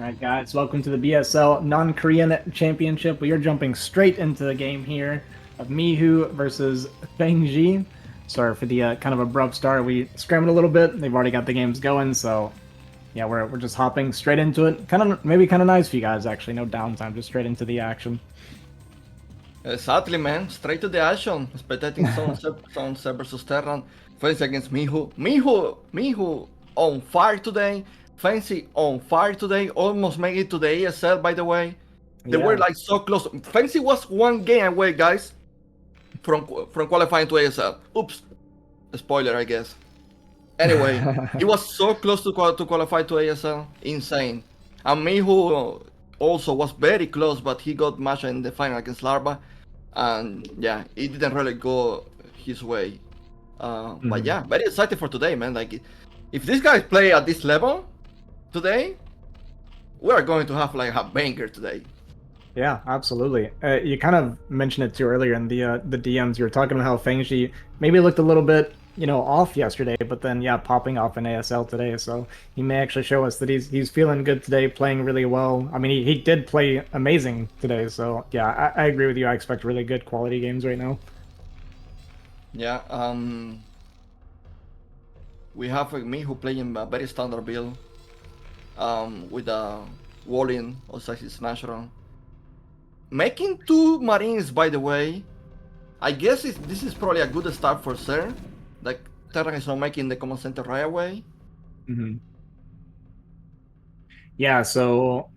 Alright guys, welcome to the BSL Non-Korean Championship. We are jumping straight into the game here of Mihu versus Fengzi. Sorry for the kind of abrupt start. We scrambled a little bit. They've already got the games going, so yeah, we're just hopping straight into it. Maybe kind of nice for you guys actually. No downtime, just straight into the action. Exactly, man. Straight to the action. Expecting Sunset versus Terran. Fengzi against Mihu. Mihu on fire today. Fengzi on fire today. Almost made it to the ASL, by the way. They were like so close. Fengzi was one game away, guys, from qualifying to ASL. Oops. Spoiler, I guess. Anyway, he was so close to qualify to ASL. Insane. And Mihu also was very close, but he got matched in the final against Larva. And yeah, it didn't really go his way. But yeah, very excited for today, man. Like, if these guys play at this level today, we are going to have like a banger today. Yeah, absolutely. You kind of mentioned it too earlier in the DMs. You were talking about how Fengzi maybe looked a little bit, off yesterday, but then yeah, popping off in ASL today. So he may actually show us that he's feeling good today, playing really well. I mean, he did play amazing today. So yeah, I agree with you. I expect really good quality games right now. Yeah. We have Mihu playing a very standard build. With a Wallin or Sziky's natural. Making 2 Marines, by the way. I guess this is probably a good start for Ser. Like, Terran is not making the command center right away. Yeah, so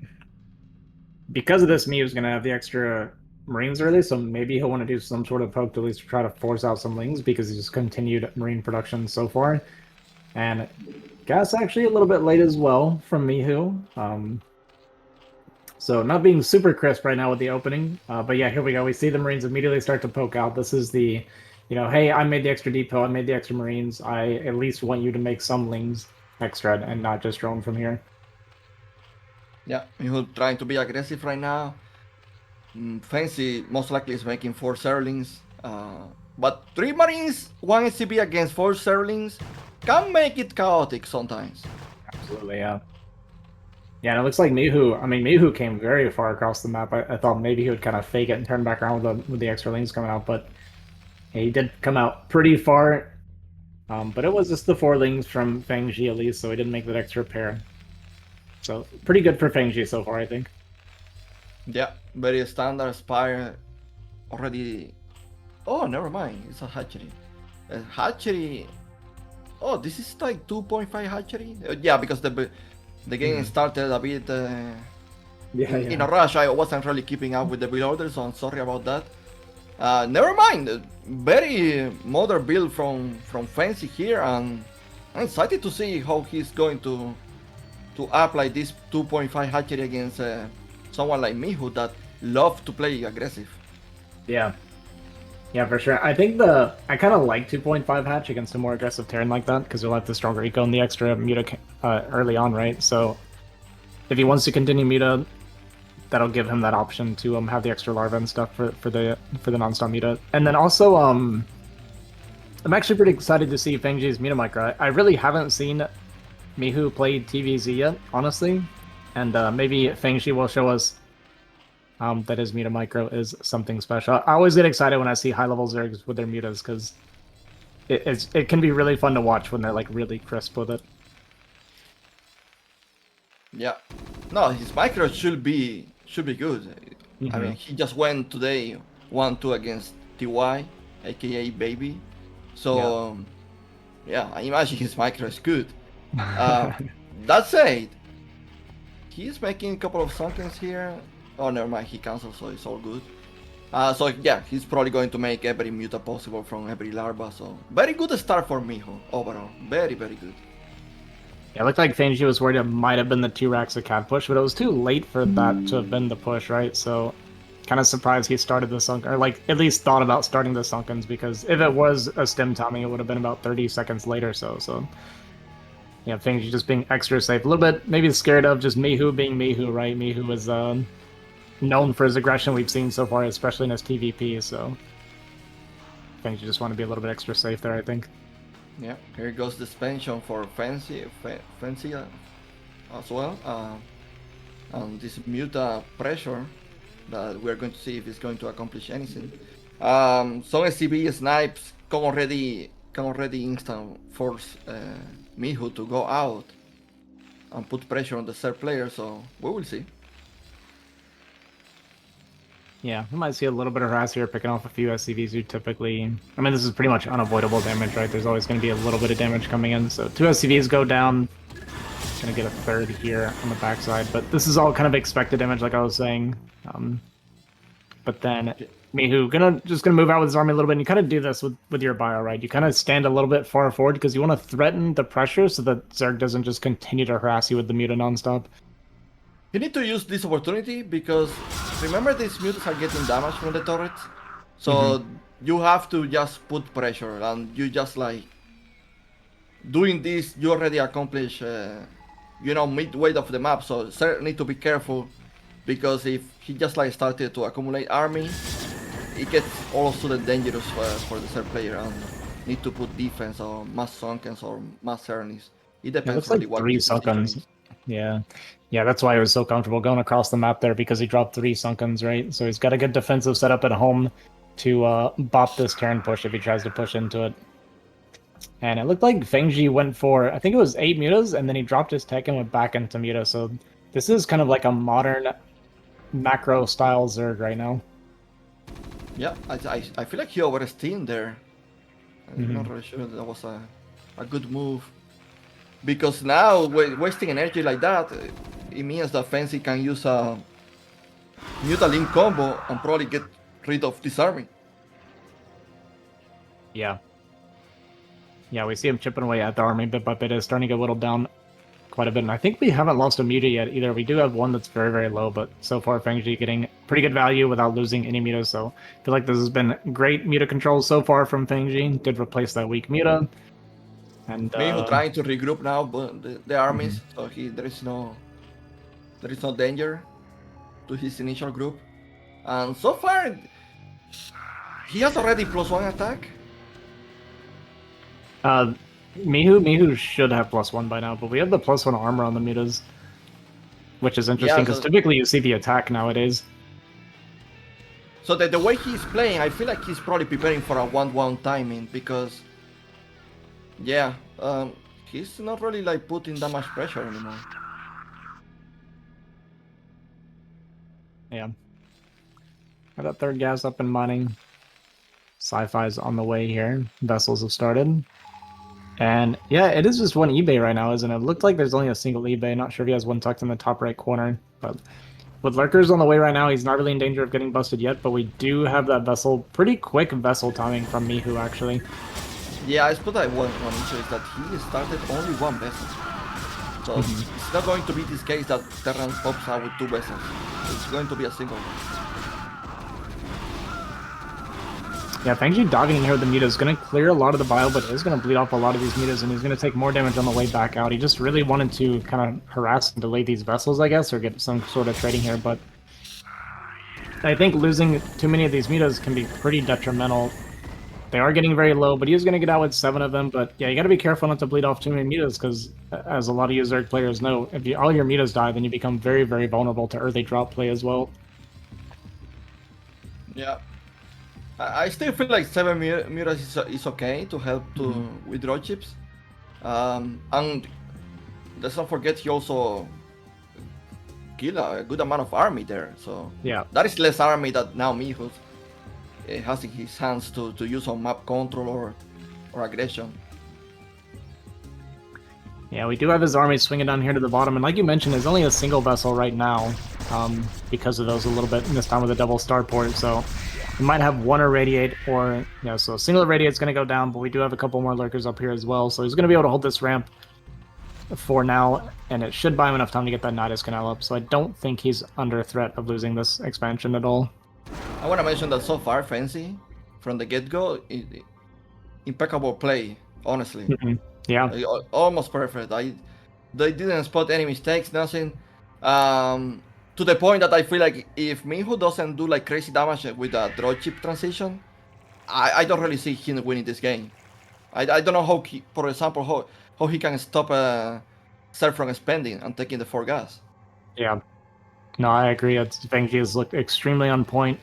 because of this, Miu's going to have the extra Marines early, so maybe he'll want to do some sort of poke to at least try to force out some Lings because he's continued Marine production so far. And gas actually a little bit late as well from Mihu. So not being super crisp right now with the opening. But yeah, here we go. We see the Marines immediately start to poke out. This is the, hey, I made the extra depot. I made the extra Marines. I at least want you to make some Lings extra and not just drone from here. Yeah, Mihu trying to be aggressive right now. Fengzi most likely is making 4 Zerlings. But 3 Marines, 1 SCP against 4 Zerlings can make it chaotic sometimes. Absolutely, yeah. Yeah, and it looks like Mihu came very far across the map. I thought maybe he would kind of fake it and turn back around with the extra Lings coming out, but he did come out pretty far. But it was just the 4 Lings from Fengzi at least, so he didn't make that extra pair. So pretty good for Fengzi so far, I think. Yeah, very standard Spire already. Oh, never mind. It's a hatchery. Hatchery. Oh, this is like 2.5 hatchery. Yeah, because the game started a bit in a rush. I wasn't really keeping up with the build order, so I'm sorry about that. Never mind. Very modern build from Fengzi here, and I'm excited to see how he's going to apply this 2.5 hatchery against someone like Mihu that love to play aggressive. Yeah. Yeah, for sure. I think I kind of like 2.5 hatch against a more aggressive Terran like that because you'll have the stronger eco and the extra muta early on, right? So if he wants to continue muta, that'll give him that option to have the extra larva and stuff for the non-stop muta. And then also I'm actually pretty excited to see Fengzi's muta micro. I really haven't seen Mihu play TvZ yet, honestly, and maybe Fengzi will show us that his muta micro is something special. I always get excited when I see high-level Zergs with their mutas because it can be really fun to watch when they're like really crisp with it. Yeah, no, his micro should be good. I mean, he just went today 1-2 against TY, aka Baby. So yeah, I imagine his micro is good. That said, he's making a couple of sunkens here. Oh, never mind, he cancelled, so it's all good. So yeah, he's probably going to make every muta possible from every larva. So very good start for Mihu overall. Very, very good. Yeah, it looked like Fengzi was worried it might have been the 2 racks of cat push, but it was too late for that to have been the push, right? So kind of surprised he started the sunken, or like at least thought about starting the sunkens, because if it was a stem timing, it would have been about 30 seconds later. So yeah, Fengzi just being extra safe. A little bit maybe scared of just Mihu being Mihu, right? Mihu is known for his aggression we've seen so far, especially in his TVP, so I think you just want to be a little bit extra safe there, I think. Yeah, here goes the suspension for Fengzi as well. and this muta pressure that we're going to see if it's going to accomplish anything. Some SCB snipes can already instant force Mihu to go out and put pressure on the third player, so we will see. Yeah, we might see a little bit of harass here, picking off a few SCVs who typically... I mean, this is pretty much unavoidable damage, right? There's always going to be a little bit of damage coming in. So 2 SCVs go down. Going to get a third here on the backside. But this is all kind of expected damage, like I was saying. But then Mihu just gonna move out with his army a little bit. And you kind of do this with your bio, right? You kind of stand a little bit far forward because you want to threaten the pressure so that Zerg doesn't just continue to harass you with the muta nonstop. You need to use this opportunity because remember these mutas are getting damage from the turrets. So you have to just put pressure and you just like doing this, you already accomplish midway of the map. So Sir need to be careful because if he just like started to accumulate army, it gets all of a sudden dangerous for the third player and need to put defense or mass sunkens or mass cernis. It depends. It looks like 3 sunkens. Yeah, that's why he was so comfortable going across the map there because he dropped 3 sunkens, right? So he's got a good defensive setup at home to bop this turn push if he tries to push into it. And it looked like Fengzi went for, I think it was 8 mutas, and then he dropped his tech and went back into muta. So this is kind of like a modern macro style Zerg right now. Yeah, I feel like he oversteamed there. I'm not really sure that was a good move. Because now, wasting energy like that, it means that Fengzi can use a Muta Link combo and probably get rid of this army. Yeah, we see him chipping away at the army bit by bit. It's starting to get whittled down quite a bit. And I think we haven't lost a muta yet either. We do have one that's very, very low, but so far Fengzi getting pretty good value without losing any muta. So I feel like this has been great muta control so far from Fengzi. Did replace that weak muta. And Mihu trying to regroup now the armies, so there is no danger to his initial group. And so far, he has already +1 attack. Mihu should have +1 by now, but we have the +1 armor on the mutas, which is interesting because typically you see the attack nowadays. So the way he's playing, I feel like he's probably preparing for a 1-1 timing because, yeah, he's not really like putting that much pressure anymore. Yeah. Got that third gas up and mining. Sci-fi's on the way here. Vessels have started. And yeah, it is just one eBay right now, isn't it? It looked like there's only a single eBay. Not sure if he has one tucked in the top right corner. But with Lurkers on the way right now, he's not really in danger of getting busted yet. But we do have that vessel. Pretty quick vessel timing from Mihu, actually. Yeah, I suppose one issue is that he started only 1 vessel. So it's not going to be this case that Terran pops out with 2 vessels. It's going to be a single one. Yeah, Fengzi dogging in here with the muta is going to clear a lot of the bio, but is going to bleed off a lot of these mutas, and he's going to take more damage on the way back out. He just really wanted to kind of harass and delay these vessels, I guess, or get some sort of trading here, but I think losing too many of these mutas can be pretty detrimental. They are getting very low, but he is going to get out with 7 of them, but yeah, you got to be careful not to bleed off too many mutas, because as a lot of you Zerg players know, if all your mutas die, then you become very, very vulnerable to early drop play as well. Yeah. I still feel like 7 mutas is okay to help to withdraw chips. And let's not forget he also killed a good amount of army there. So yeah, that is less army that now Mihu has in his hands to use on map control or aggression. Yeah, we do have his army swinging down here to the bottom, and like you mentioned, there's only a single vessel right now because of those a little bit, and this time with a double starport, so we might have one irradiate, or, so a single irradiate's going to go down, but we do have a couple more lurkers up here as well, so he's going to be able to hold this ramp for now, and it should buy him enough time to get that Nidus Canal up, so I don't think he's under threat of losing this expansion at all. I want to mention that so far, Fengzi, from the get-go, impeccable play, honestly. Yeah. Almost perfect. They didn't spot any mistakes, nothing. To the point that I feel like if Mihu doesn't do like crazy damage with a draw chip transition, I don't really see him winning this game. I don't know how, for example, how he can stop Ser from spending and taking the 4 gas. Yeah. No, I agree. Fengzi has looked extremely on point.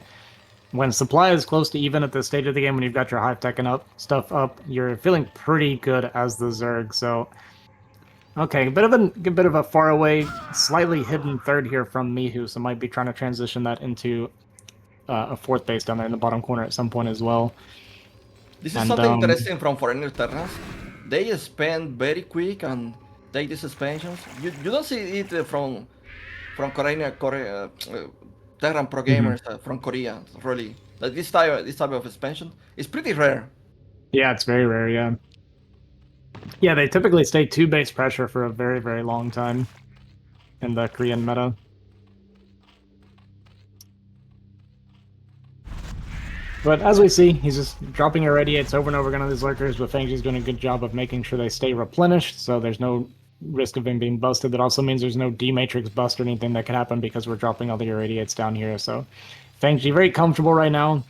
When supply is close to even at this stage of the game, when you've got your hive tech and stuff up, you're feeling pretty good as the Zerg. So, okay, a bit of a far away, slightly hidden third here from Mihu. So might be trying to transition that into a fourth base down there in the bottom corner at some point as well. This is And, something interesting from foreigner Terrans. They spend very quick and take these expansions. You don't see it from Korean Terran pro gamers from Korea, really. Like this type of expansion is pretty rare. Yeah, it's very rare. Yeah, yeah. They typically stay 2 base pressure for a very, very long time in the Korean meta. But as we see, he's just dropping irradiates over and over again on these lurkers, but Fengzi's doing a good job of making sure they stay replenished, so there's no risk of him being busted. That also means there's no D-Matrix bust or anything that can happen because we're dropping all the irradiates down here. So Fengzi very comfortable right now,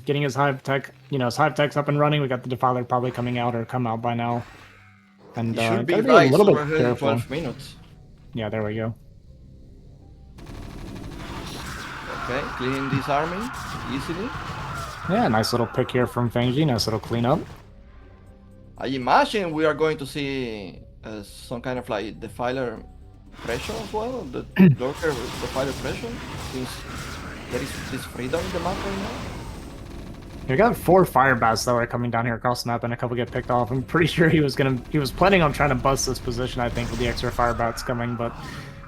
getting his hive tech, his hive tech's up and running. We got the Defiler probably coming out or come out by now. And It should be gotta be right, a little so bit we're careful. 12 minutes. Yeah, there we go. Okay, cleaning this army easily. Yeah, nice little pick here from Fengzi, nice little cleanup. I imagine we are going to see some kind of like Defiler pressure as well, the lurker Defiler pressure, since there is this freedom in the map right now. We got 4 fire bats that are coming down here across the map, and a couple get picked off. I'm pretty sure he was planning on trying to bust this position, I think, with the extra fire bats coming, but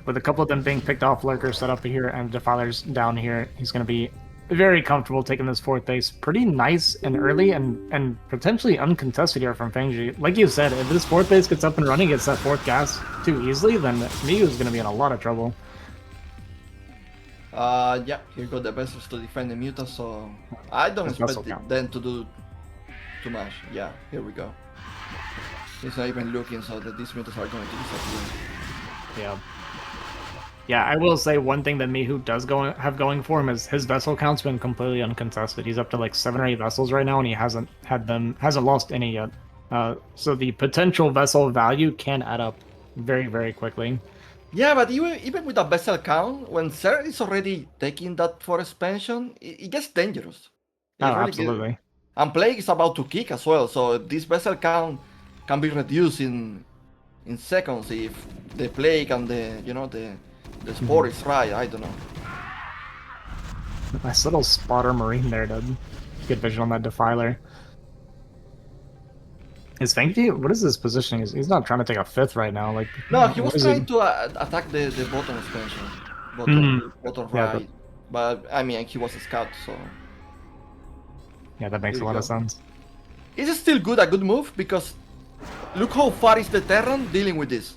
with a couple of them being picked off, lurkers set up here, and Defilers down here, he's going to be very comfortable taking this 4th base. Pretty nice and early, and potentially uncontested here from Fengzi. Like you said, if this 4th base gets up and running, gets that 4th gas too easily, then Mihu is going to be in a lot of trouble. Yeah, here go the vessels to defend the Muta, so I don't expect them to do too much. Yeah, here we go. He's not even looking, so that these Mutas are going to disappear. Yeah. Yeah, I will say one thing that Mihu does have going for him is his vessel count's been completely uncontested. He's up to like 7 or 8 vessels right now, and he hasn't lost any yet. So the potential vessel value can add up very, very quickly. Yeah, but even with a vessel count, when Ser is already taking that for expansion, it gets dangerous. Oh, really absolutely. And Plague is about to kick as well, so this vessel count can be reduced in seconds if the Plague and the spore is right. I don't know. Nice little spotter marine there to get vision on that Defiler. Is Fengzi? What is his positioning? He's not trying to take a 5th right now. Like no, he was trying to attack the bottom expansion, bottom right. Yeah, but I mean, he was a scout, so yeah, that makes a lot of sense. It's still a good move, because look how far is the Terran dealing with this.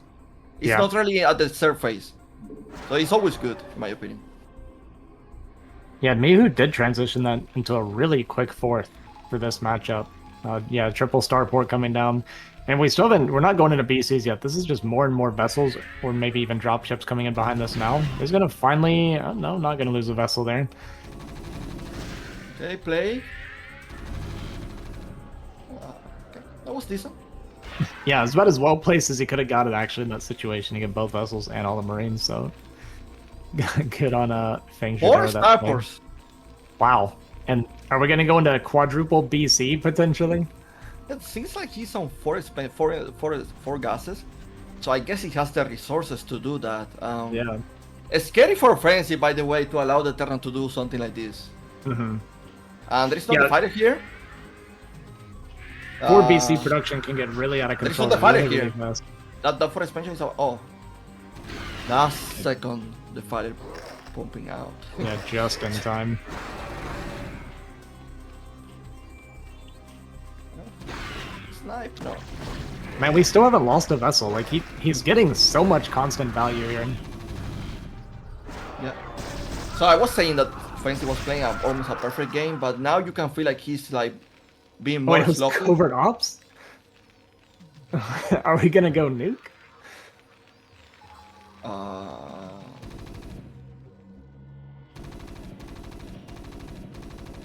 It's not really at the surface, so it's always good, in my opinion. Yeah, Mihu did transition that into a really quick 4th for this matchup. Yeah, triple starport coming down. And we're not going into BCs yet. This is just more and more vessels, or maybe even dropships coming in behind this now. He's going to finally... no, not going to lose a vessel there. Okay, play. Okay. That was decent. Yeah, it's about as well placed as he could have got it, actually, in that situation. He get both vessels and all the Marines, so... Good on Fengzi. 4 starports. Wow. And are we going to go into quadruple BC, potentially? It seems like he's on 4 gases, so I guess he has the resources to do that. Yeah. It's scary for Frenzy, by the way, to allow the Terran to do something like this. And there is no fighter here. 4 BC production can get really out of control. There is no fighter here. That 4 expansion is... Oh. Last second, the fighter pumping out. Yeah, just in time. Snipe, no. Man, we still haven't lost a vessel. Like, he's getting so much constant value here. Yeah. So I was saying that Fengzi was playing almost a perfect game, but now you can feel like he's like being more sloppy. Covert ops? Are we gonna go nuke?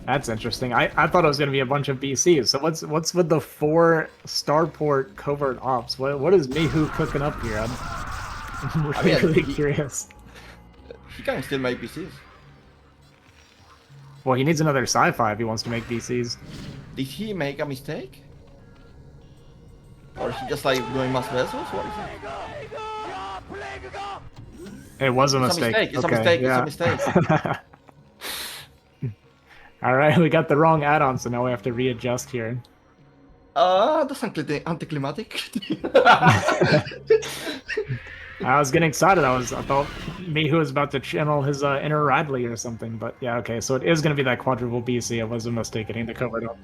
That's interesting. I thought it was going to be a bunch of BCs. So what's with the 4 starport covert ops? What is Mihu cooking up here? I'm really curious. he can still make BCs. Well, he needs another sci-fi if he wants to make BCs. Did he make a mistake? Or is he just like doing mass vessels? What is it? It was a It's mistake. It's a mistake. Yeah. It's a mistake. All right, we got the wrong add-on, so now we have to readjust here. That's anticlimactic. I was getting excited. I thought Mihu was about to channel his inner Radley or something, but yeah, okay. So it is going to be that quadruple BC. It was a mistake getting the covered up.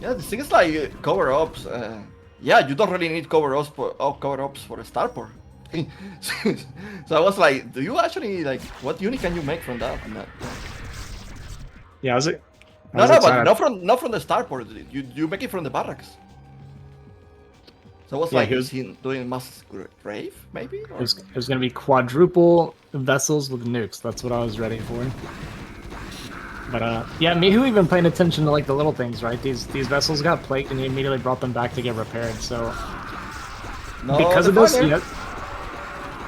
Yeah, the thing is like cover-ups. Yeah, you don't really need cover-ups for a starport. So I was like, do you actually like what unit can you make from that? Yeah, was it? No, but not from the starport. You make it from the barracks. So what's Yeah, like, is he doing mass grave, maybe? It was going to be quadruple vessels with nukes. That's what I was ready for. But yeah, Mihu even paying attention to like the little things, right? These vessels got plagued and he immediately brought them back to get repaired. So no, because of this, yeah.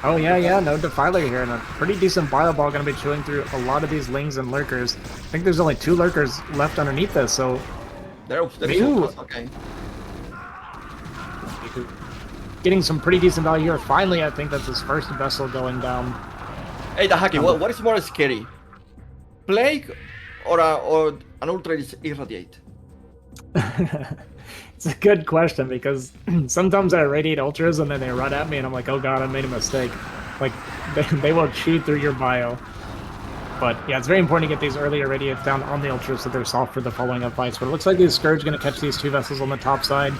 Oh yeah, no Defiler here, and a pretty decent bio ball going to be chewing through a lot of these lings and lurkers. I think there's only 2 lurkers left underneath this, so Mihu, okay. Getting some pretty decent value here. Finally, I think that's his first vessel going down. Hey, Dahaki, what is more scary? Plague or an Ultra Irradiate? It's a good question because sometimes I irradiate ultras and then they run at me and I'm like, oh god, I made a mistake. Like, they will chew through your bio. But yeah, it's very important to get these early irradiates down on the ultras so they're soft for the following up fights. But it looks like the Scourge is going to catch these 2 vessels on the top side.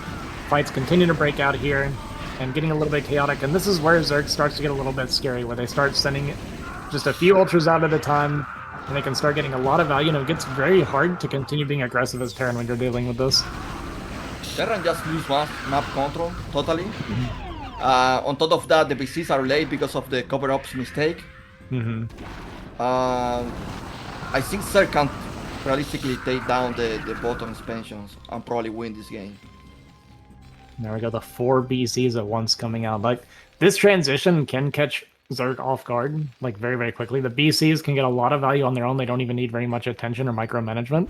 Fights continue to break out here and getting a little bit chaotic. And this is where Zerg starts to get a little bit scary, where they start sending just a few ultras out at a time and they can start getting a lot of value. And it gets very hard to continue being aggressive as Terran when you're dealing with this. Terran just lose map control totally. On top of that, the BCs are late because of the cover-ups mistake. I think Zerg can realistically take down the bottom expansions and probably win this game. There we go, the 4 BCs at once coming out. Like, this transition can catch Zerg off guard, like, very, very quickly. The BCs can get a lot of value on their own. They don't even need very much attention or micromanagement.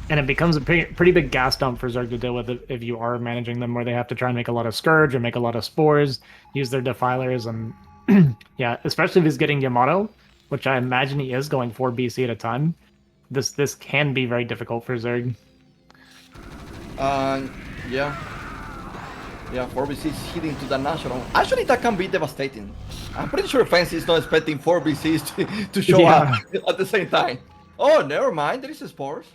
And it becomes a pretty big gas dump for Zerg to deal with if you are managing them, where they have to try and make a lot of Scourge or make a lot of Spores, use their Defilers, and yeah, especially if he's getting Yamato, which I imagine he is going 4 BC at a time. This can be very difficult for Zerg. Yeah, 4 BCs hitting to the national. Actually, that can be devastating. I'm pretty sure Fengzi is not expecting 4 BCs to show up at the same time. Oh, never mind. There is Spores.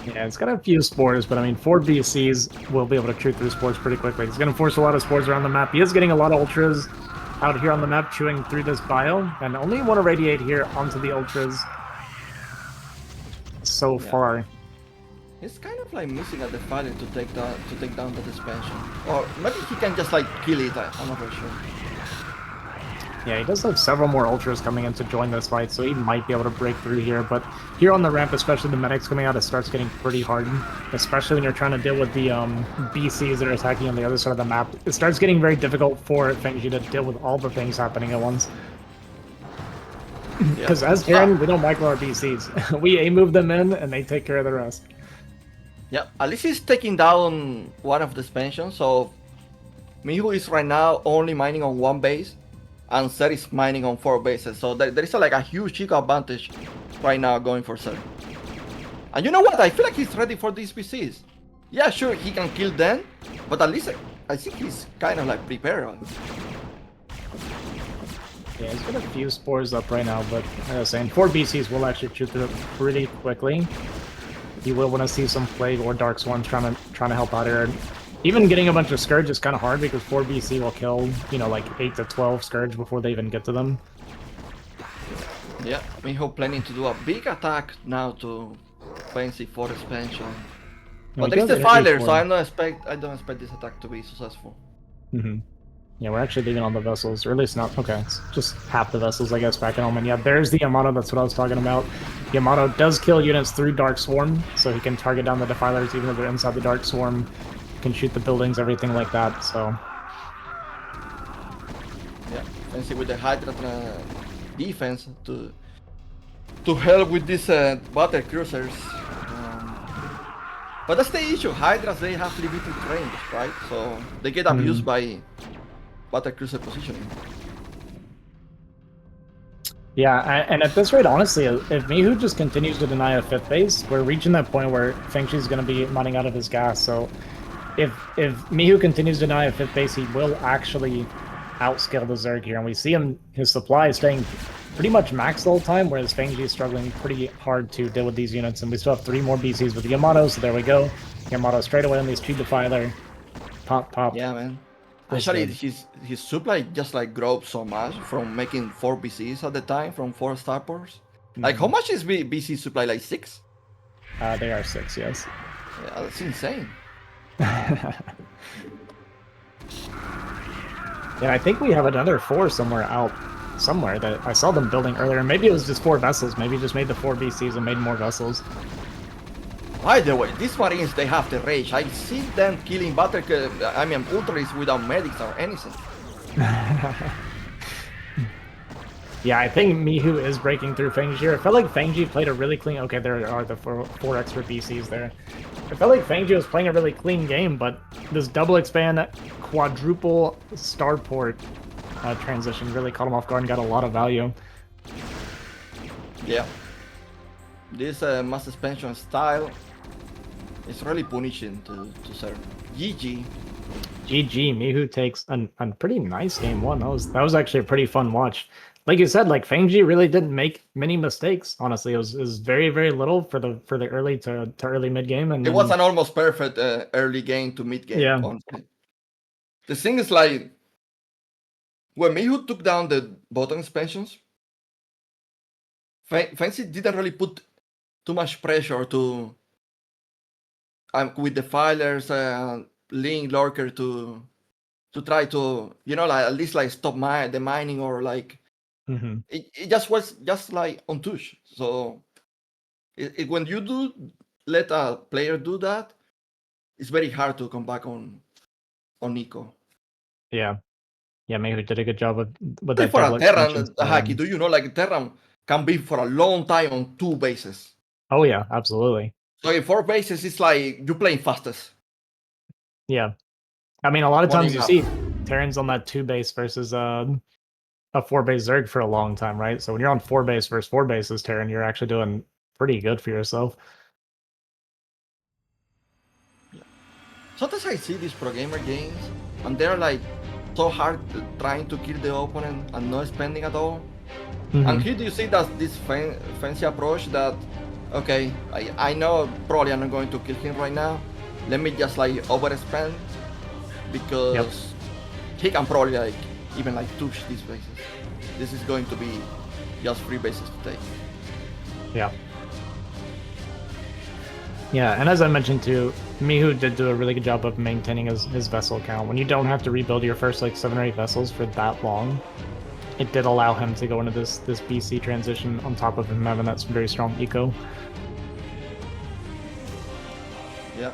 Yeah, it's got a few Spores, but I mean, 4 BCs will be able to chew through Spores pretty quickly. He's going to force a lot of Spores around the map. He is getting a lot of Ultras out here on the map, chewing through this bio, and only want to radiate here onto the Ultras so far. He's kind of like missing a Defiler to take down that expansion. Or maybe he can just like kill it, I'm not very sure. Yeah, he does have several more Ultras coming in to join this fight, so he might be able to break through here. But here on the ramp, especially the medics coming out, it starts getting pretty hard, especially when you're trying to deal with the BCs that are attacking on the other side of the map. It starts getting very difficult for Fengzi to deal with all the things happening at once. Because as Terran, we don't micro our BCs. We A-move them in, and they take care of the rest. Yeah, at least he's taking down one of the expansions, so Mihu is right now only mining on 1 base, and Zed is mining on 4 bases, so there is like a huge eco advantage right now going for Zed. And you know what, I feel like he's ready for these PCs. Yeah, sure, he can kill them, but at least I think he's kind of like prepared. Yeah, he's got a few Spores up right now, but like I was saying, 4 BCs will actually shoot through it pretty quickly. You will want to see some Plague or Dark Swarms trying to help out here. Even getting a bunch of Scourge is kind of hard because 4 BC will kill, you know, like 8 to 12 Scourge before they even get to them. Yeah, Mihu planning to do a big attack now to Fengzi for expansion. But there is the Defiler, so I don't expect this attack to be successful. Yeah, we're actually leaving on the vessels, or at least not. Okay, it's just half the vessels, I guess, back at home. And yeah, there's the Yamato. That's what I was talking about. Yamato does kill units through Dark Swarm, so he can target down the Defilers even if they're inside the Dark Swarm. He can shoot the buildings, everything like that. So Fengzi with the Hydra defense to help with these battle cruisers. But that's the issue. Hydras, they have limited range, right? So they get abused by battle cruiser positioning. Yeah, and at this rate, honestly, if Mihu just continues to deny a 5th base, we're reaching that point where Fengzi's going to be running out of his gas. So if Mihu continues to deny a 5th base, he will actually outscale the Zerg here. And we see his supply is staying pretty much max the whole time, whereas Fengzi is struggling pretty hard to deal with these units. And we still have 3 more BCs with Yamato, so there we go. Yamato straight away on these 2 Defiler. Pop, pop. Yeah, man. Actually, his supply just like grew up so much from making 4 BCs at the time from 4 starports. Like, how much is BC supply? Like 6? They are 6, yes. Yeah, that's insane. Yeah, I think we have another 4 somewhere that I saw them building earlier. Maybe it was just 4 vessels. Maybe just made the 4 BCs and made more vessels. By the way, these Marines, they have the rage. I see them killing ultras without medics or anything. Yeah, I think Mihu is breaking through Fengzi here. I felt like Fengzi played a really clean... Okay, there are the 4 extra BCs there. I felt like Fengzi was playing a really clean game, but this double expand, quadruple starport transition really caught him off guard and got a lot of value. Yeah. This mass expansion style is really punishing to serve. GG. GG. Mihu takes a pretty nice game 1. That was actually a pretty fun watch. Like you said, like Fengzi really didn't make many mistakes. Honestly, it was very, very little for the early to early mid game, and it was an almost perfect early game to mid game. Yeah. Honestly. The thing is, like, when Mihu took down the bottom expansions, Fengzi didn't really put too much pressure to with the filers, Link Lurker to try to, you know, like at least like stop the mining, or like it just was just like on touch. So when you let a player do that, it's very hard to come back on Nico. Yeah, Mihu did a good job with that. For a Terran, Haki, do you know, like Terran can be for a long time on 2 bases? Oh yeah, absolutely. So in 4 bases, it's like you're playing fastest. Yeah, I mean, a lot of times you see Terrans on that 2 base versus a 4 base Zerg for a long time, right? So when you're on 4 base versus 4 bases Terran, you're actually doing pretty good for yourself. Yeah. Sometimes I see these pro gamer games, and they're like so hard trying to kill the opponent and not spending at all. And here do you see that this fancy approach that, okay, I know probably I'm not going to kill him right now. Let me just like overspend, because he can probably like even like touch these bases. This is going to be just 3 bases to take. Yeah. Yeah, and as I mentioned too, Mihu did do a really good job of maintaining his vessel count. When you don't have to rebuild your first like 7 or 8 vessels for that long, it did allow him to go into this BC transition on top of him having that very strong eco. Yeah.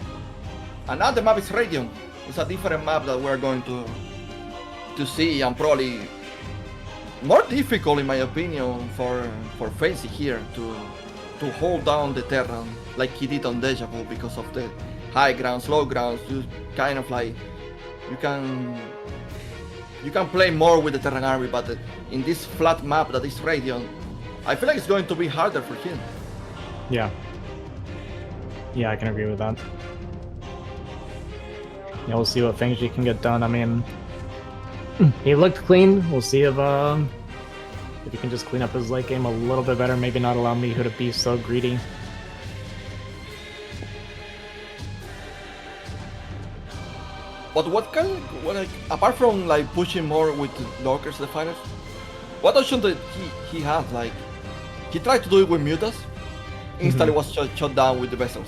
And now the map is Radium. It's a different map that we're going to see, and probably more difficult in my opinion for Fengzi here to hold down the Terran like he did on Deja Vu, because of the high grounds, low grounds. You kind of like you can play more with the Terran army, but in this flat map that is Radiant, I feel like it's going to be harder for him. Yeah. Yeah, I can agree with that. Yeah, we'll see what Fengzi can get done. I mean, he looked clean. We'll see if he can just clean up his late game a little bit better. Maybe not allow Mihu to be so greedy. But apart from like pushing more with Lurkers the finals, what option did he have? Like, he tried to do it with Mutas, instantly was shot down with the vessels.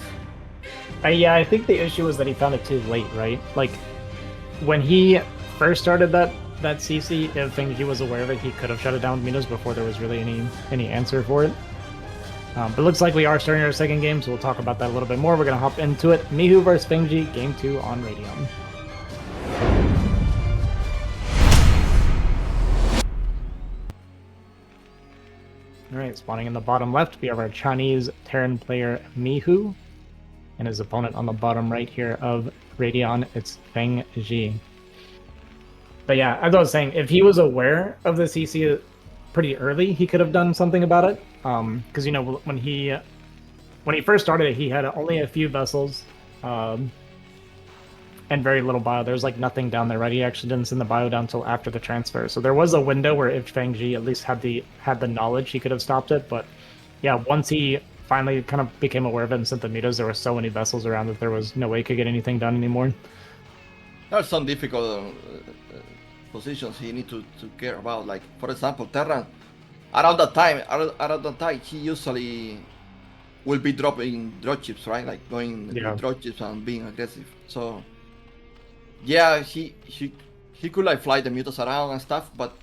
Yeah, I think the issue was that he found it too late, right? Like, when he first started that CC, if Fengzi was aware of it, he could have shut it down with Mutas before there was really any answer for it. But it looks like we are starting our second game, so we'll talk about that a little bit more. We're going to hop into it. Mihu versus Fengzi, Game 2 on Radium. All right, spawning in the bottom left, we have our Chinese Terran player Mihu, and his opponent on the bottom right here of Radeon, it's Fengzi. But yeah, as I was saying, if he was aware of the CC pretty early, he could have done something about it. Because you know when he first started it, he had only a few vessels, and very little bio. There's like nothing down there, right? He actually didn't send the bio down until after the transfer. So there was a window where if Fengzi at least had the knowledge, he could have stopped it. But yeah, once he finally kind of became aware of it and sent the mutas, there were so many vessels around that there was no way he could get anything done anymore. There are some difficult positions he need to care about. Like for example, Terran. Around that time, he usually will be dropping dropships, right? Like going with dropships and being aggressive. So yeah, he could like fly the mutas around and stuff, but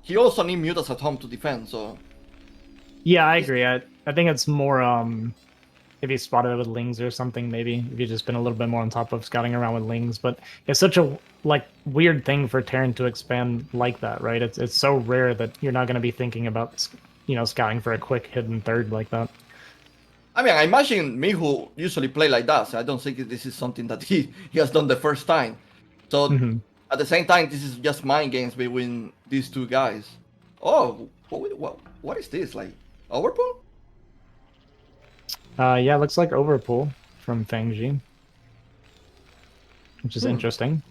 he also need mutas at home to defend. So yeah, I agree. I think it's more if he spotted it with lings or something, maybe if you've just been a little bit more on top of scouting around with lings. But it's such a like weird thing for Terran to expand like that, right? It's so rare that you're not going to be thinking about, you know, scouting for a quick hidden third like that. I mean, I imagine Mihu usually play like that. So I don't think this is something that he has done the first time. So at the same time, this is just mind games between these two guys. Oh, what is this? Like overpull? Yeah, looks like overpull from Fengzi, which is interesting.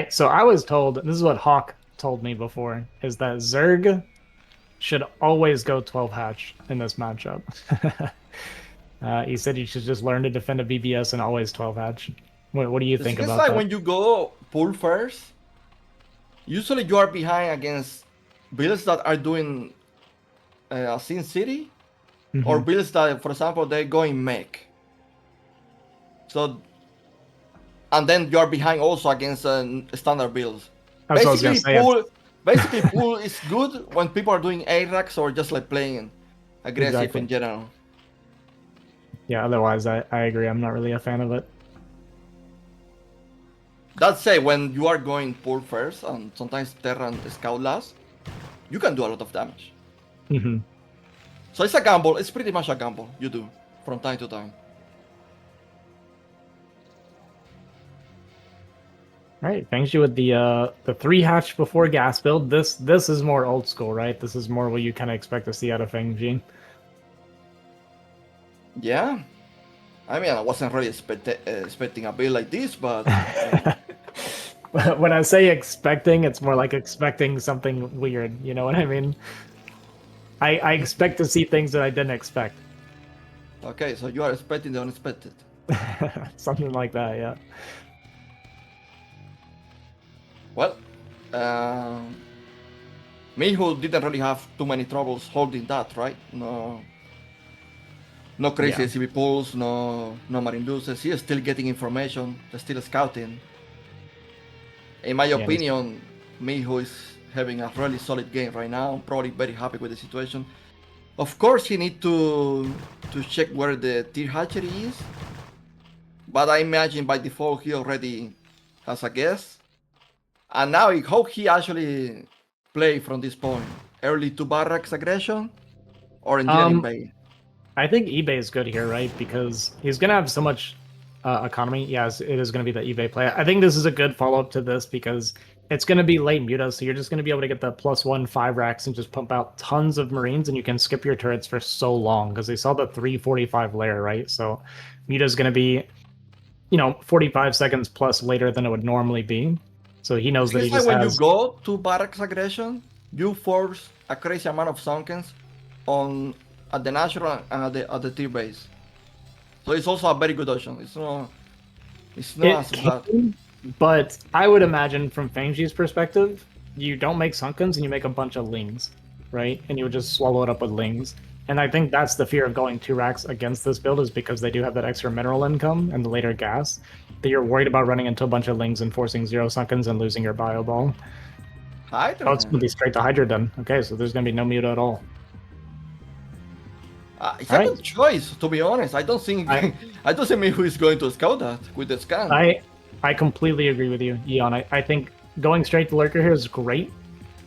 So I was told, this is what Hawk told me before, is that Zerg should always go 12 hatch in this matchup. He said you should just learn to defend a BBS and always 12 hatch. What do you think about that? It's like when you go pull first, usually you are behind against builds that are doing Sin City, or builds that, for example, they go in mech. So, and then you are behind also against standard builds. Basically, pool is good when people are doing ARAX or just like playing aggressive in general. Yeah, otherwise I agree. I'm not really a fan of it. That said, when you are going pool first and sometimes Terran scout last, you can do a lot of damage. So it's a gamble. It's pretty much a gamble you do from time to time. All right, Fengzi with the 3 hatch before gas build. This is more old school, right? This is more what you kind of expect to see out of Fengzi. Yeah, I mean, I wasn't really expecting a build like this, but when I say expecting, it's more like expecting something weird. You know what I mean? I expect to see things that I didn't expect. Okay, so you are expecting the unexpected. Something like that, yeah. Well, Mihu didn't really have too many troubles holding that, right? No crazy SCV pulls, no marine deuces. He is still getting information, still scouting. In my opinion, Mihu is having a really solid game right now. I'm probably very happy with the situation. Of course, he needs to check where the tier hatchery is, but I imagine by default he already has a guess. And now how he actually play from this point? Early to barracks aggression or in eBay? I think eBay is good here, right? Because he's gonna have so much economy. Yes, it is gonna be the eBay play. I think this is a good follow-up to this because it's gonna be late muta, so you're just gonna be able to get the +1 5 racks and just pump out tons of marines, and you can skip your turrets for so long because they saw the 345 layer, right? So muta's gonna be, you know, 45 seconds plus later than it would normally be. So he knows that he just when you go to barracks aggression, you force a crazy amount of sunkens at the natural and at the tier base. So it's also a very good option. It's not as bad. But I would imagine from Fengzi's perspective, you don't make sunkens and you make a bunch of lings, right? And you would just swallow it up with lings. And I think that's the fear of going 2 racks against this build, is because they do have that extra mineral income and the later gas, that you're worried about running into a bunch of lings and forcing 0 sunkens and losing your bio ball. Hydra. Oh, it's going to be straight to Hydra then. Okay, so there's going to be no muta at all. It's a good choice, to be honest. I don't think Mihu is going to scout that with the scan. I completely agree with you, Eon. I think going straight to Lurker here is great,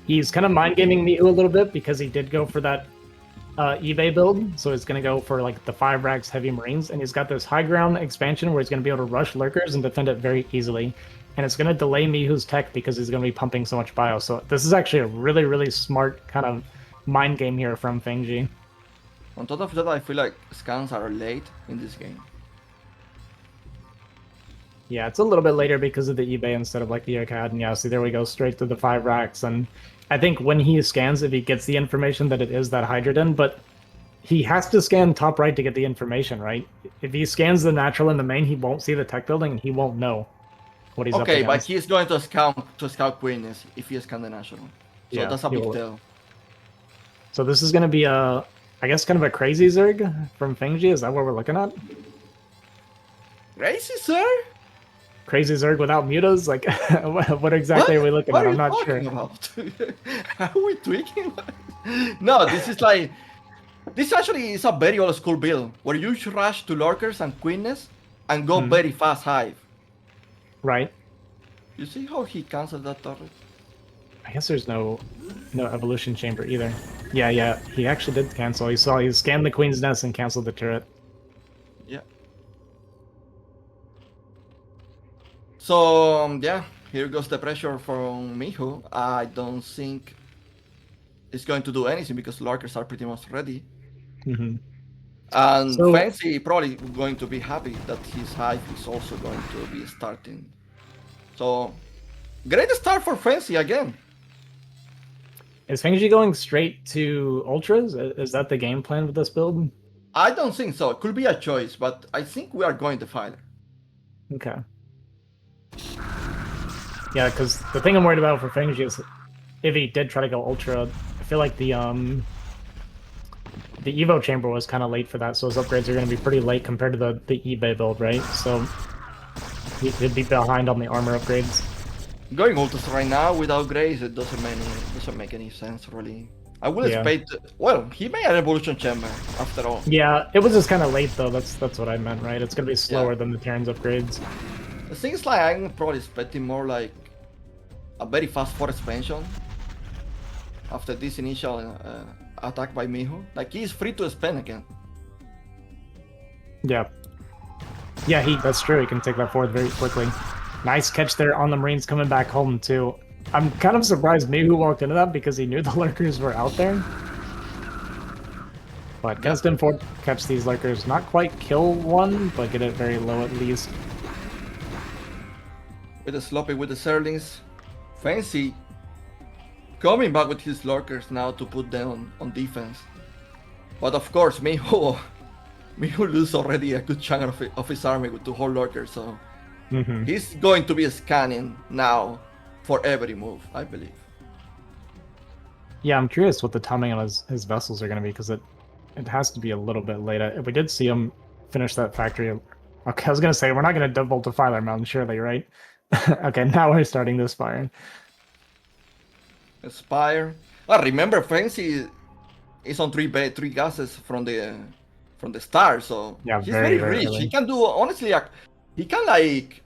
He's kind of mind gaming Mihu a little bit because he did go for that eBay build, so he's going to go for like the 5 racks heavy marines, and he's got this high ground expansion where he's going to be able to rush lurkers and defend it very easily. And it's going to delay Mihu's tech because he's going to be pumping so much bio. So this is actually a really, really smart kind of mind game here from Fengzi. On top of that, I feel like scans are late in this game. Yeah, it's a little bit later because of the eBay instead of like the AirCAD. And yeah, see, there we go, straight to the 5 racks. And I think when he scans, if he gets the information that it is that Hydrogen, but he has to scan top right to get the information, right? If he scans the natural in the main, he won't see the tech building and he won't know what he's up Okay, but against. he's going to scout Queenness if he scans the national. So Yeah, that's a he big will. deal. So this is going to be a, I guess, kind of a crazy Zerg from Fengzi. Is that what we're looking at? Crazy, sir? Crazy Zerg without mutas? Like, what exactly are we looking What at? are I'm you not sure. talking about? Are we tweaking? No, this is like... This actually is a very old school build, where you should rush to Lurkers and Queenness and go very fast Hive. Right. You see how he canceled that turret? I guess there's no evolution chamber either. Yeah, he actually did cancel. He scanned the Queen's Nest and canceled the turret. Yeah. So, yeah, here goes the pressure from Mihu. I don't think it's going to do anything because Lurkers are pretty much ready. Mm-hmm. And So- Fengzi probably going to be happy that his Hive is also going to be starting. So, great start for Fengzi again. Is Fengzi going straight to Ultras? Is that the game plan with this build? I don't think so. It could be a choice, but I think we are going to Filer. Okay. Yeah, because the thing I'm worried about for Fengzi is if he did try to go Ultra, I feel like the Evo chamber was kind of late for that, so his upgrades are going to be pretty late compared to the eBay build, right? So he'd be behind on the armor upgrades. Going Ultras right now without Grace, it doesn't make any sense really. I would Yeah. expect. Well, he made an evolution chamber after all. Yeah, it was just kind of late though. That's what I meant, right? It's going to be slower than the Terran's upgrades. The thing is, like, I'm probably expecting more like a very fast 4 expansion after this initial attack by Mihu. Like, he's free to spend again. Yeah. Yeah, that's true. He can take that forward very quickly. Nice catch there on the Marines coming back home, too. I'm kind of surprised Mihu walked into that because he knew the Lurkers were out there. But gonna stand forward, catch these Lurkers. Not quite kill one, but get it very low at least. With the sloppy with the Zerlings. Fengzi coming back with his Lurkers now to put them on defense. But of course, Mihu loses already a good chunk of his army with 2 whole Lurkers, so he's going to be scanning now for every move, I believe. Yeah, I'm curious what the timing on his vessels are going to be, because it has to be a little bit later. We did see him finish that factory. Okay, I was going to say, we're not going to double to Filer Mountain, surely, right? Okay, now we're starting this fire. Spire. Remember, Fengzi is on 3 gases from the start, so Yeah, he's very, very very rich. early. He can do, honestly, he can make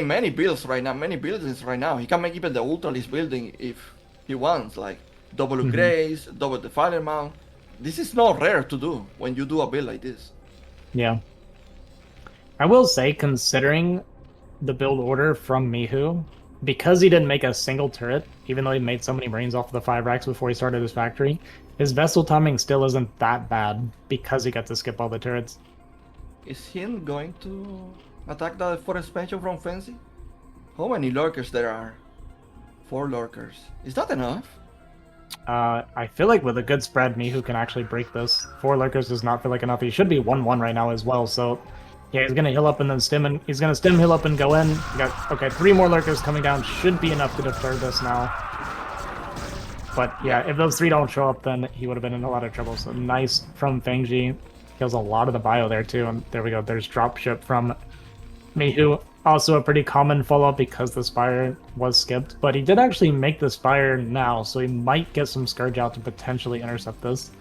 many builds right now, many buildings right now. He can make even the Ultralist building if he wants, like double Grace, double the Fire Mount. This is not rare to do when you do a build like this. Yeah. I will say, considering the build order from Mihu, because he didn't make a single turret, even though he made so many Marines off of the 5 racks before he started his factory, his vessel timing still isn't that bad because he got to skip all the turrets. Is he going to attack the 4 expansion from Fengzi? How many Lurkers there are? 4 Lurkers. Is that enough? I feel like with a good spread, Mihu can actually break this. 4 Lurkers does not feel like enough. He should be 1-1 right now as well, so yeah, he's gonna heal up and then stim, and he's gonna stim, heal up, and go in. Okay, 3 more Lurkers coming down should be enough to deter this now. But yeah, if those 3 don't show up, then he would have been in a lot of trouble. So nice from Fengzi. Kills a lot of the bio there too, and there we go. There's dropship from Mihu. Also a pretty common follow-up because the Spire was skipped, but he did actually make the Spire now, so he might get some Scourge out to potentially intercept this.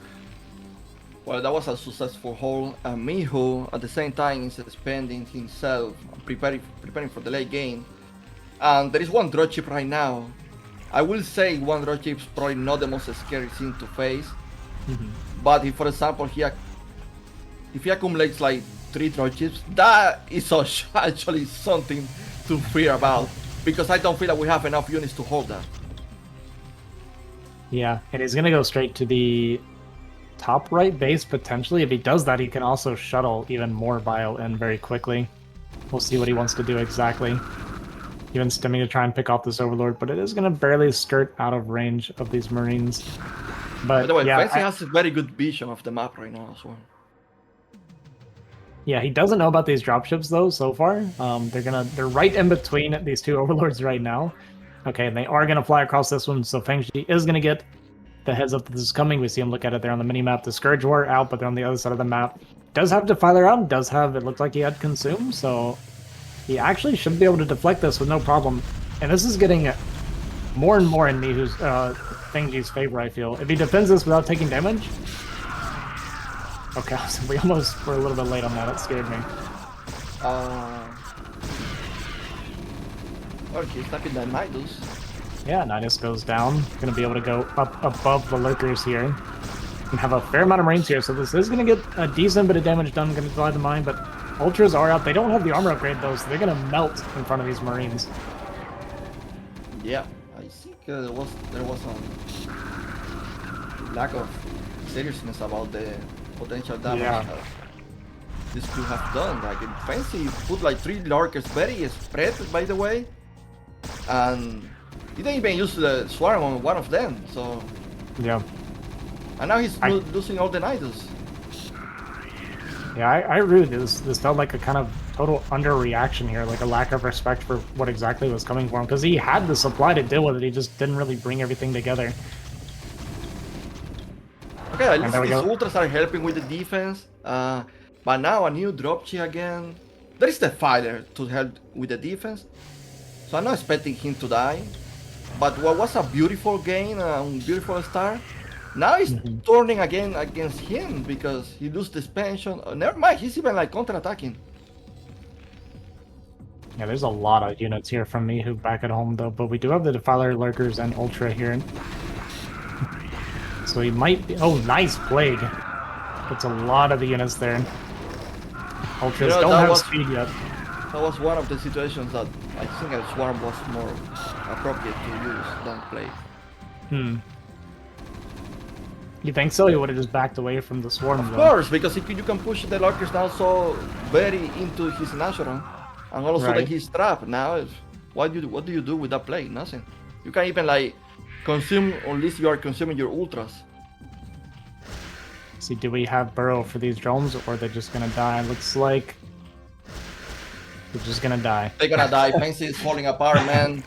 Well, that was a successful haul. Mihu, at the same time, is spending himself, preparing for the late game. And there is one dropship right now I will say one dropship is probably not the most scary thing to face. But if, for example, if he accumulates like 3 dropships, that is actually something to fear about, because I don't feel like we have enough units to hold that. Yeah, and he's gonna go straight to the top right base potentially. If he does that, he can also shuttle even more bio in very quickly. We'll see what he wants to do exactly. Even stimming to try and pick off this Overlord, but it is gonna barely skirt out of range of these Marines. But by the way, yeah, Fengzi has a very good vision of the map right now as well. Yeah, he doesn't know about these dropships though so far. They're right in between these 2 Overlords right now. Okay, and they are gonna fly across this one, so Fengzi is gonna get the heads up that this is coming. We see him look at it there on the mini-map. The Scourge War out, but they're on the other side of the map. Does have Defiler out, does have, it looked like he had Consume, so he actually should be able to deflect this with no problem. And this is getting more and more in Mihu's, Fengzi's favor, I feel. If he defends this without taking damage... Okay, so we almost were a little bit late on that. It scared me. Well, he's stuck in the Nidus. Yeah, Nidus goes down. Gonna be able to go up above the lurkers here. And have a fair amount of Marines here, so this is gonna get a decent bit of damage done. Gonna divide the mine, but Ultras are out. They don't have the armor upgrade though, so they're gonna melt in front of these Marines. Yeah, I think there was a lack of seriousness about the potential damage this could have done. Like Fengzi put like 3 lurkers very spread, by the way, and he didn't even use the swarm on one of them. So yeah, and now he's losing all the Nidus. Yeah, I agree with this. This felt like a kind of total underreaction here, like a lack of respect for what exactly was coming for him, because he had the supply to deal with it. He just didn't really bring everything together. Okay, at least these ultras are helping with the defense, but now a new dropship again. There is the fighter to help with the defense, so I'm not expecting him to die. But what was a beautiful game, a beautiful start, now it's turning again against him because he loses the expansion. Never mind, he's even like counter-attacking. Yeah, there's a lot of units here from Mihu back at home though, but we do have the Defiler Lurkers and Ultra here. So he might be... Oh, nice Plague. That's a lot of the units there. Ultras don't have speed yet. That was one of the situations that I think a Swarm was more appropriate to use than Plague. You think so? He would have just backed away from the Swarm though. Of course, because you can push the Lurkers now so very into his natural, and all of a sudden he's trapped. Now, what do you do with that Plague? Nothing. You can't even like consume unless you are consuming your ultras. See, do we have burrow for these drones, or are they just gonna die? Looks like they're just gonna die. They're gonna die. Fengzi is falling apart, man.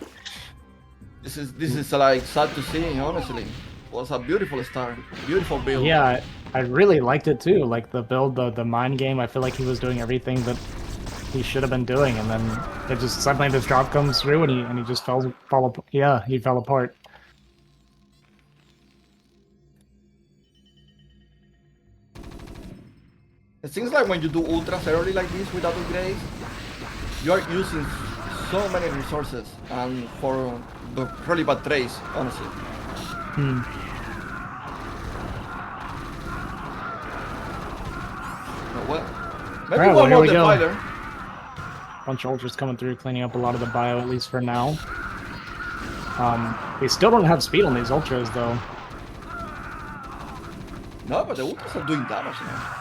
This is like sad to see, honestly. It was a beautiful start, beautiful build. Yeah, I really liked it too. Like the build, the mind game. I feel like he was doing everything that he should have been doing, and then it just suddenly this drop comes through, and he just fell apart. Yeah, he fell apart. It seems like when you do ultras early like this without upgrades, you are using so many resources and for the really bad trades, honestly. Well, maybe one more Defiler. Bunch of ultras coming through, cleaning up a lot of the bio, at least for now. We still don't have speed on these ultras though. No, but the ultras are doing damage now.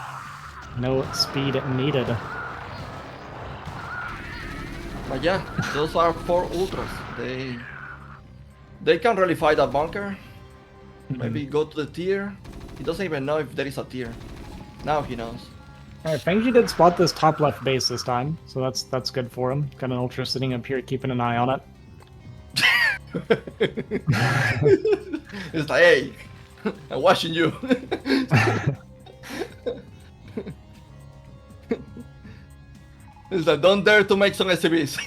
No speed needed. But yeah, those are 4 ultras. They can't really fight that bunker. Maybe go to the tier. He doesn't even know if there is a tier. Now he knows. Alright, Fengzi did spot this top left base this time, so that's good for him. Got an ultra sitting up here keeping an eye on it. It's like, hey, I'm watching you. It's like, don't dare to make some SCVs.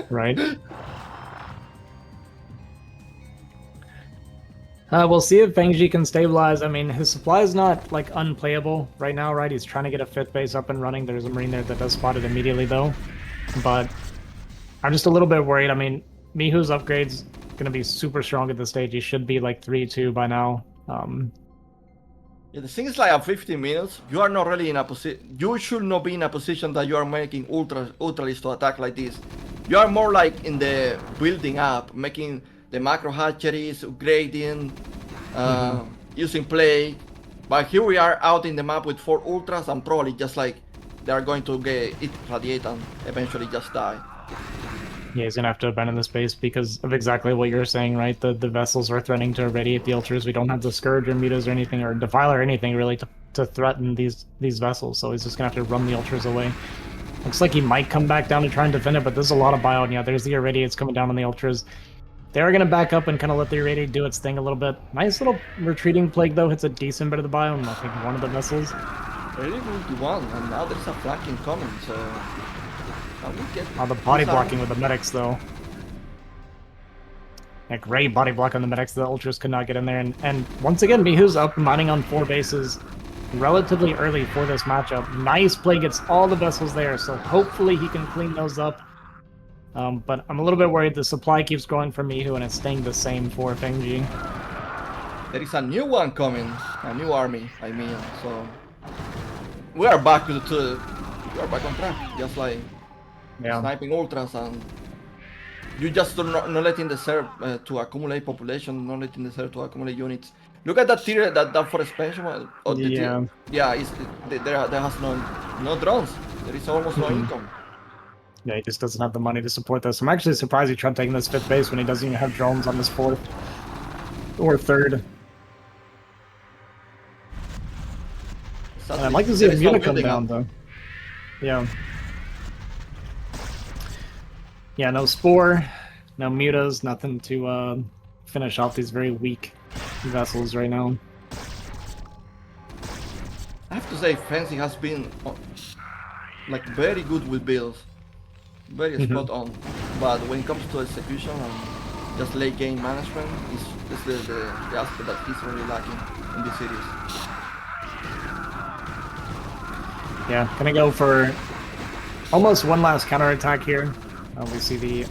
Right. We'll see if Fengzi can stabilize. I mean, his supply is not, like, unplayable right now, right? He's trying to get a 5th base up and running. There's a Marine there that does spot it immediately, though. But I'm just a little bit worried. I mean, Mihu's upgrades gonna be super strong at this stage. He should be like 3-2 by now. Yeah, the thing is like at 15 minutes, you are not really in a position. You should not be in a position that you are making ultras to attack like this. You are more like in the building up, making the macro hatcheries, upgrading, using play. But here we are out in the map with 4 ultras and probably just like they are going to get it radiate and eventually just die. Yeah, he's gonna have to abandon the space because of exactly what you're saying, right? The vessels are threatening to irradiate the ultras. We don't have the Scourge or Mutas or anything, or Defile or anything really to threaten these vessels, so he's just gonna have to run the ultras away. Looks like he might come back down to try and defend it, but there's a lot of bio, and yeah, there's the irradiates coming down on the ultras. They are gonna back up and kind of let the irradiate do its thing a little bit. Nice little retreating plague though, hits a decent bit of the biome, I think one of the vessels. Really good one, and now there's a flanking coming, so... the body blocking with the medics, though. Yeah, great body block on the medics. The ultras could not get in there. And once again, Mihu's up mining on 4 bases relatively early for this matchup. Nice play, gets all the vessels there, so hopefully he can clean those up. But I'm a little bit worried the supply keeps growing for Mihu, and it's staying the same for Fengzi. There is a new one coming, a new army, I mean, so... We are back we are back on track, just like... Yeah. Sniping ultras, and you just not letting the serve to accumulate population, not letting the serve to accumulate units. Look at that tier, that for expansion. There has no drones. There is almost no income. Yeah, he just doesn't have the money to support this. I'm actually surprised he tried taking this 5th base when he doesn't even have drones on this 4th or 3rd. I'd like to see a Muta come down though. Yeah. Yeah, no Spore, no Mutas, nothing to finish off these very weak vessels right now. I have to say, Fengzi has been like very good with builds, very spot on. But when it comes to execution and just late game management, is the aspect that he's really lacking in this series. Yeah, gonna go for almost one last counterattack here. We see the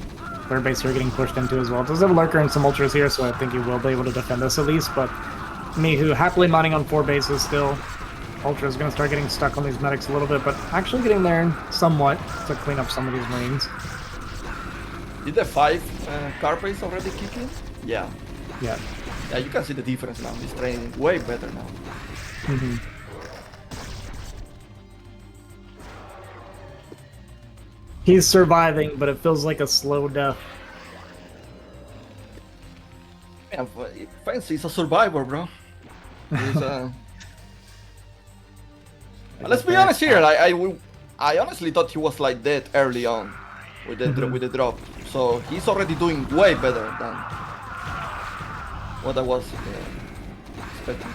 3rd base here getting pushed into as well. Does have a Lurker and some Ultras here, so I think he will be able to defend this at least, but Mihu happily mining on 4 bases still. Ultra's gonna start getting stuck on these medics a little bit, but actually getting there somewhat to clean up some of these Marines. Did the 5 car base already kick in? Yeah. Yeah. Yeah, you can see the difference now. He's training way better now. He's surviving, but it feels like a slow death. Yeah, Fengzi is a survivor, bro. He's, let's be honest here. I honestly thought he was like dead early on with the drop. So he's already doing way better than what I was expecting.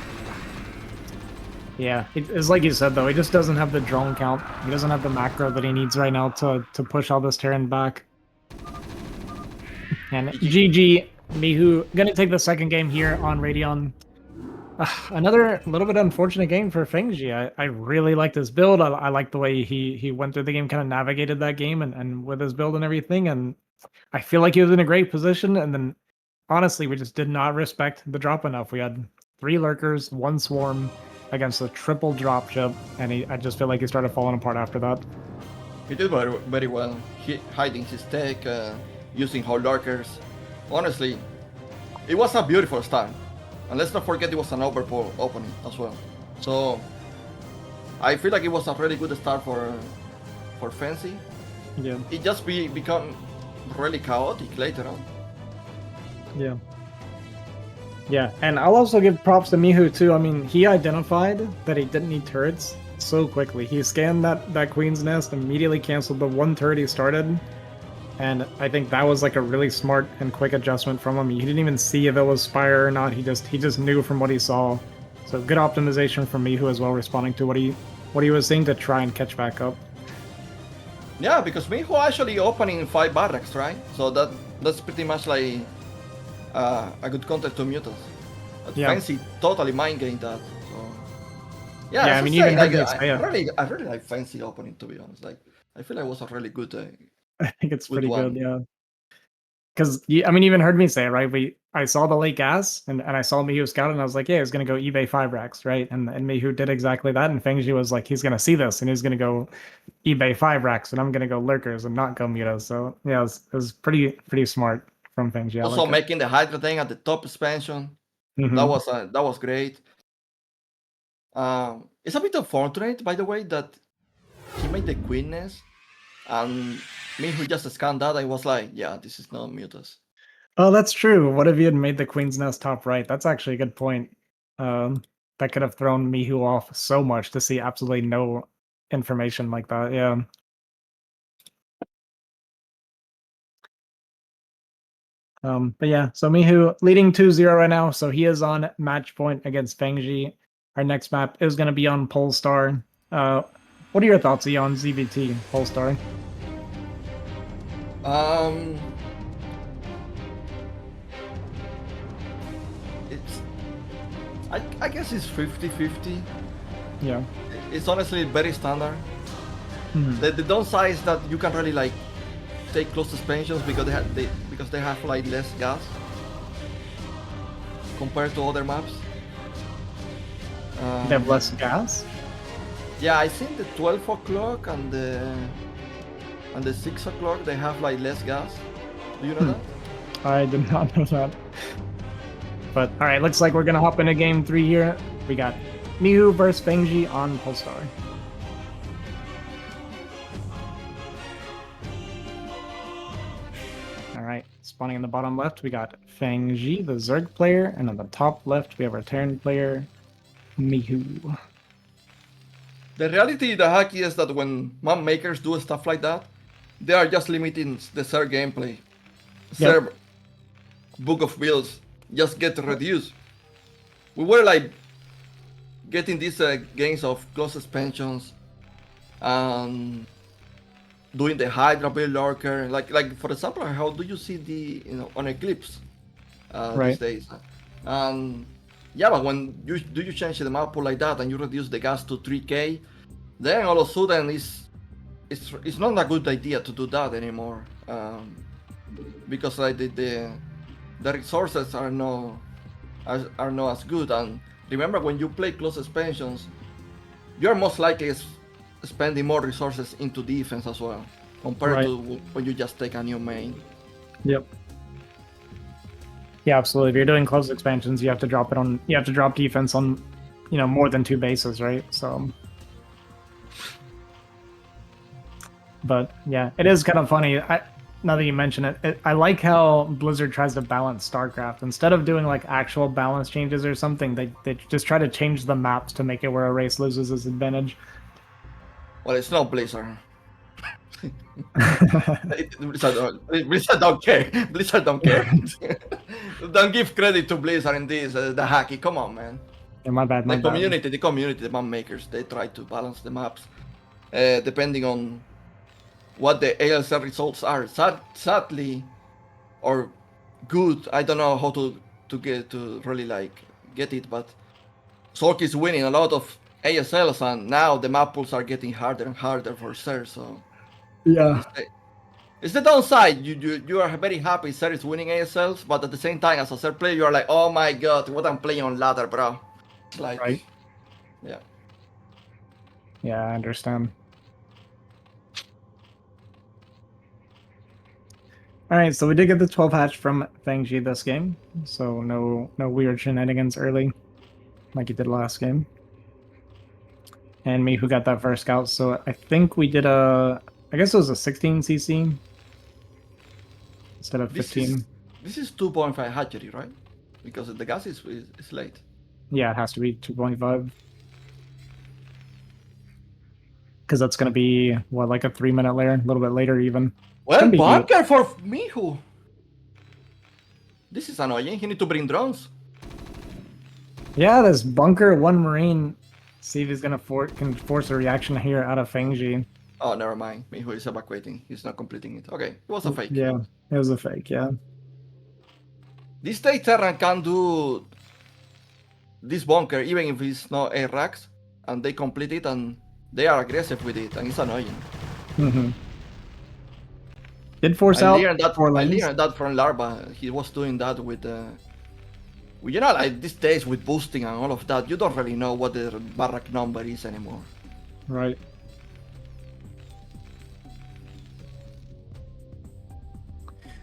Yeah, it's like you said though, he just doesn't have the drone count. He doesn't have the macro that he needs right now to push all this Terran back. And GG, Mihu gonna take the 2nd game here on Radeon. Another little bit unfortunate game for Fengzi. I really like this build. I like the way he went through the game, kind of navigated that game and with his build and everything. And I feel like he was in a great position. And then honestly, we just did not respect the drop enough. We had 3 Lurkers, 1 Swarm against a triple dropship, and I just feel like he started falling apart after that. He did very well. Hiding his tech, using whole Lurkers. Honestly, it was a beautiful start. And let's not forget it was an overpool opening as well. So I feel like it was a really good start for Fengzi. Yeah. It just become really chaotic later on. Yeah. Yeah, and I'll also give props to Mihu too. I mean, he identified that he didn't need turrets so quickly. He scanned that Queen's Nest, immediately canceled the 1 turret he started, and I think that was like a really smart and quick adjustment from him. He didn't even see if it was Spire or not. He just knew from what he saw. So good optimization from Mihu as well, responding to what he was seeing to try and catch back up. Yeah, because Mihu actually opening 5 barracks, right? So that's pretty much like a good contact to Mutas. Yeah. Fengzi totally mind gained that. So yeah, I mean, even I really like Fengzi opening, to be honest. Like I feel like it was a really good. I think it's pretty good, yeah. because I mean, you even heard me say it, right? I saw the late gas and I saw Mihu scout and I was like, yeah, he's gonna go eBay 5 racks, right? And Mihu did exactly that, and Fengzi was like, he's gonna see this and he's gonna go eBay 5 racks, and I'm gonna go lurkers and not go mutas. So yeah, it was pretty smart from Fengzi. Also like making the Hydra thing at the top expansion. Mm-hmm. That was great. It's a bit unfortunate, by the way, that he made the Queen Nest, and me who just scanned that, I was like, yeah, this is not mutas. Oh, that's true. What if you had made the Queen's Nest top right? That's actually a good point. That could have thrown Mihu off so much to see absolutely no information like that. Yeah. But yeah, so Mihu leading 2-0 right now. So he is on match point against Fengzi. Our next map is going to be on Polestar. What are your thoughts on ZVT Polestar? It's I guess it's 50-50. Yeah. It's honestly very standard. Mhm. The downside is that you can really like take close suspensions because they have like less gas compared to other maps. They have less gas? Yeah, I think the 12 o'clock and the 6 o'clock they have like less gas. Do you know that? I did not know that. But all right, looks like we're gonna hop into game 3 here. We got Mihu versus Fengzi on Polestar. All right, spawning in the bottom left, we got Fengzi, the Zerg player, and on the top left, we have our Terran player, Mihu. The reality, the hacky, is that when map makers do stuff like that, they are just limiting the Zerg gameplay. Zerg book of builds just get reduced. We were like getting these games of close expansions and doing the Hydra build lurker. Like for example, how do you see the on Eclipse these days? Yeah, but when you change the map pool like that and you reduce the gas to 3k, then all of a sudden it's not a good idea to do that anymore, because like the resources are not as good. And remember, when you play close expansions, you're most likely spending more resources into defense as well compared to when you just take a new main. Yep. Yeah, absolutely. If you're doing close expansions, you have to drop defense on, more than 2 bases, right? So, but yeah, it is kind of funny. Now that you mention it, I like how Blizzard tries to balance StarCraft. Instead of doing like actual balance changes or something, they just try to change the maps to make it where a race loses its advantage. Well, it's not Blizzard. Blizzard don't care. Blizzard don't care. Don't give credit to Blizzard in this. The hacky. Come on, man. Yeah, my bad. The community, the map makers, they try to balance the maps depending on what the ALCL results are. Sadly, or good. I don't know how to really like get it, but Zork is winning a lot of ASLs, and now the map pools are getting harder and harder for Ser. So yeah, it's the downside. You are very happy Ser is winning ASLs, but at the same time, as a Ser player, you are like, oh my god, what I'm playing on ladder, bro. It's like, right. Yeah. Yeah, I understand. All right, so we did get the 12 hatch from Fengzi this game, so no weird shenanigans early, like you did last game. And me who got that first scout, so I think we did I guess it was a 16 CC instead of 15. This is 2.5 hatchery, right? Because the gas is late. Yeah, it has to be 2.5. Because that's going to be, what, like a 3-minute layer? A little bit later even. Well, bunker for Mihu! This is annoying. He need to bring drones. Yeah, this bunker, 1 Marine. See if he's going to can force a reaction here out of Fengzi. Oh, never mind. Mihu is evacuating. He's not completing it. Okay, it was a fake. Yeah, it was a fake, yeah. This day Terran can do this bunker even if it's not 8 racks, and they complete it and they are aggressive with it, and it's annoying. Did force I out learned that. 4 I lanes. learned that from Larva. He was doing that with, you know, like these days with boosting and all of that. You don't really know what the barrack number is anymore. Right.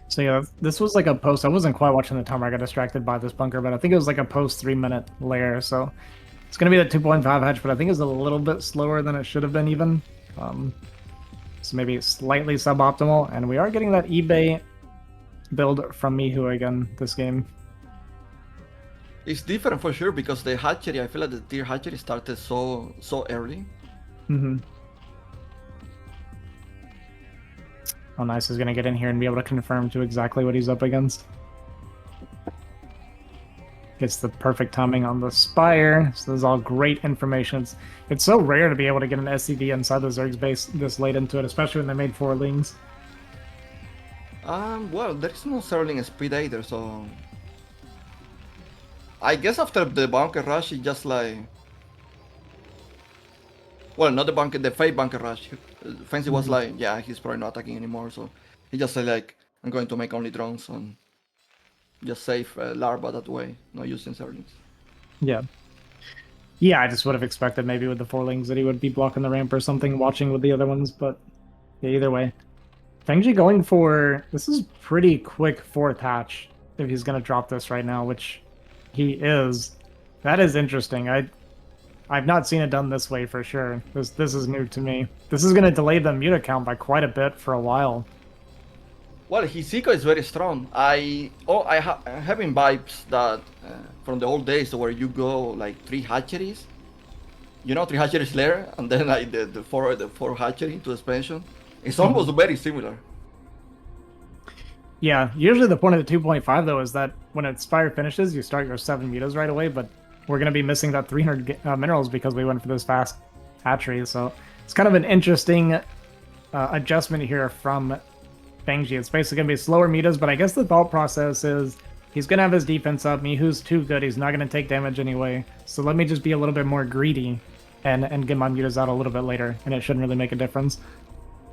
So yeah, this was like a post. I wasn't quite watching the timer. I got distracted by this bunker, but I think it was like a post 3-minute layer. So it's going to be the 2.5 hatch, but I think it's a little bit slower than it should have been even. So maybe slightly suboptimal. And we are getting that eBay build from Mihu again this game. It's different for sure because the hatchery. I feel like the tier hatchery started so early. Mm-hmm. Oh, nice. He's going to get in here and be able to confirm to exactly what he's up against. Gets the perfect timing on the Spire. So this is all great information. It's so rare to be able to get an SCV inside the Zerg's base this late into it, especially when they made 4 lings. Well, there's no Sterling speed either, so I guess after the bunker rush, it just like, well, not the bunker, the fake bunker rush. Fengzi was like, yeah, he's probably not attacking anymore, so he just said like, I'm going to make only drones and just save Larva that way, not using Sterlings. Yeah. Yeah, I just would have expected maybe with the 4 lings that he would be blocking the ramp or something, watching with the other ones, but yeah, either way. Fengzi going for, this is pretty quick 4th hatch if he's going to drop this right now, which he is. That is interesting. I've not seen it done this way for sure. This is new to me. This is going to delay the mute count by quite a bit for a while. Well, his eco is very strong. I'm having vibes that from the old days where you go like 3 hatcheries, you know, 3 hatcheries layer, and then like the four hatchery to expansion. It's almost very similar. Yeah, usually the point of the 2.5 though is that when its Spire finishes, you start your 7 mutas right away, but we're going to be missing that 300 minerals because we went for this fast hatchery, so it's kind of an interesting adjustment here from Fengzi. It's basically going to be slower mutas, but I guess the thought process is he's going to have his defense up. Mihu's too good. He's not going to take damage anyway, so let me just be a little bit more greedy and get my mutas out a little bit later, and it shouldn't really make a difference.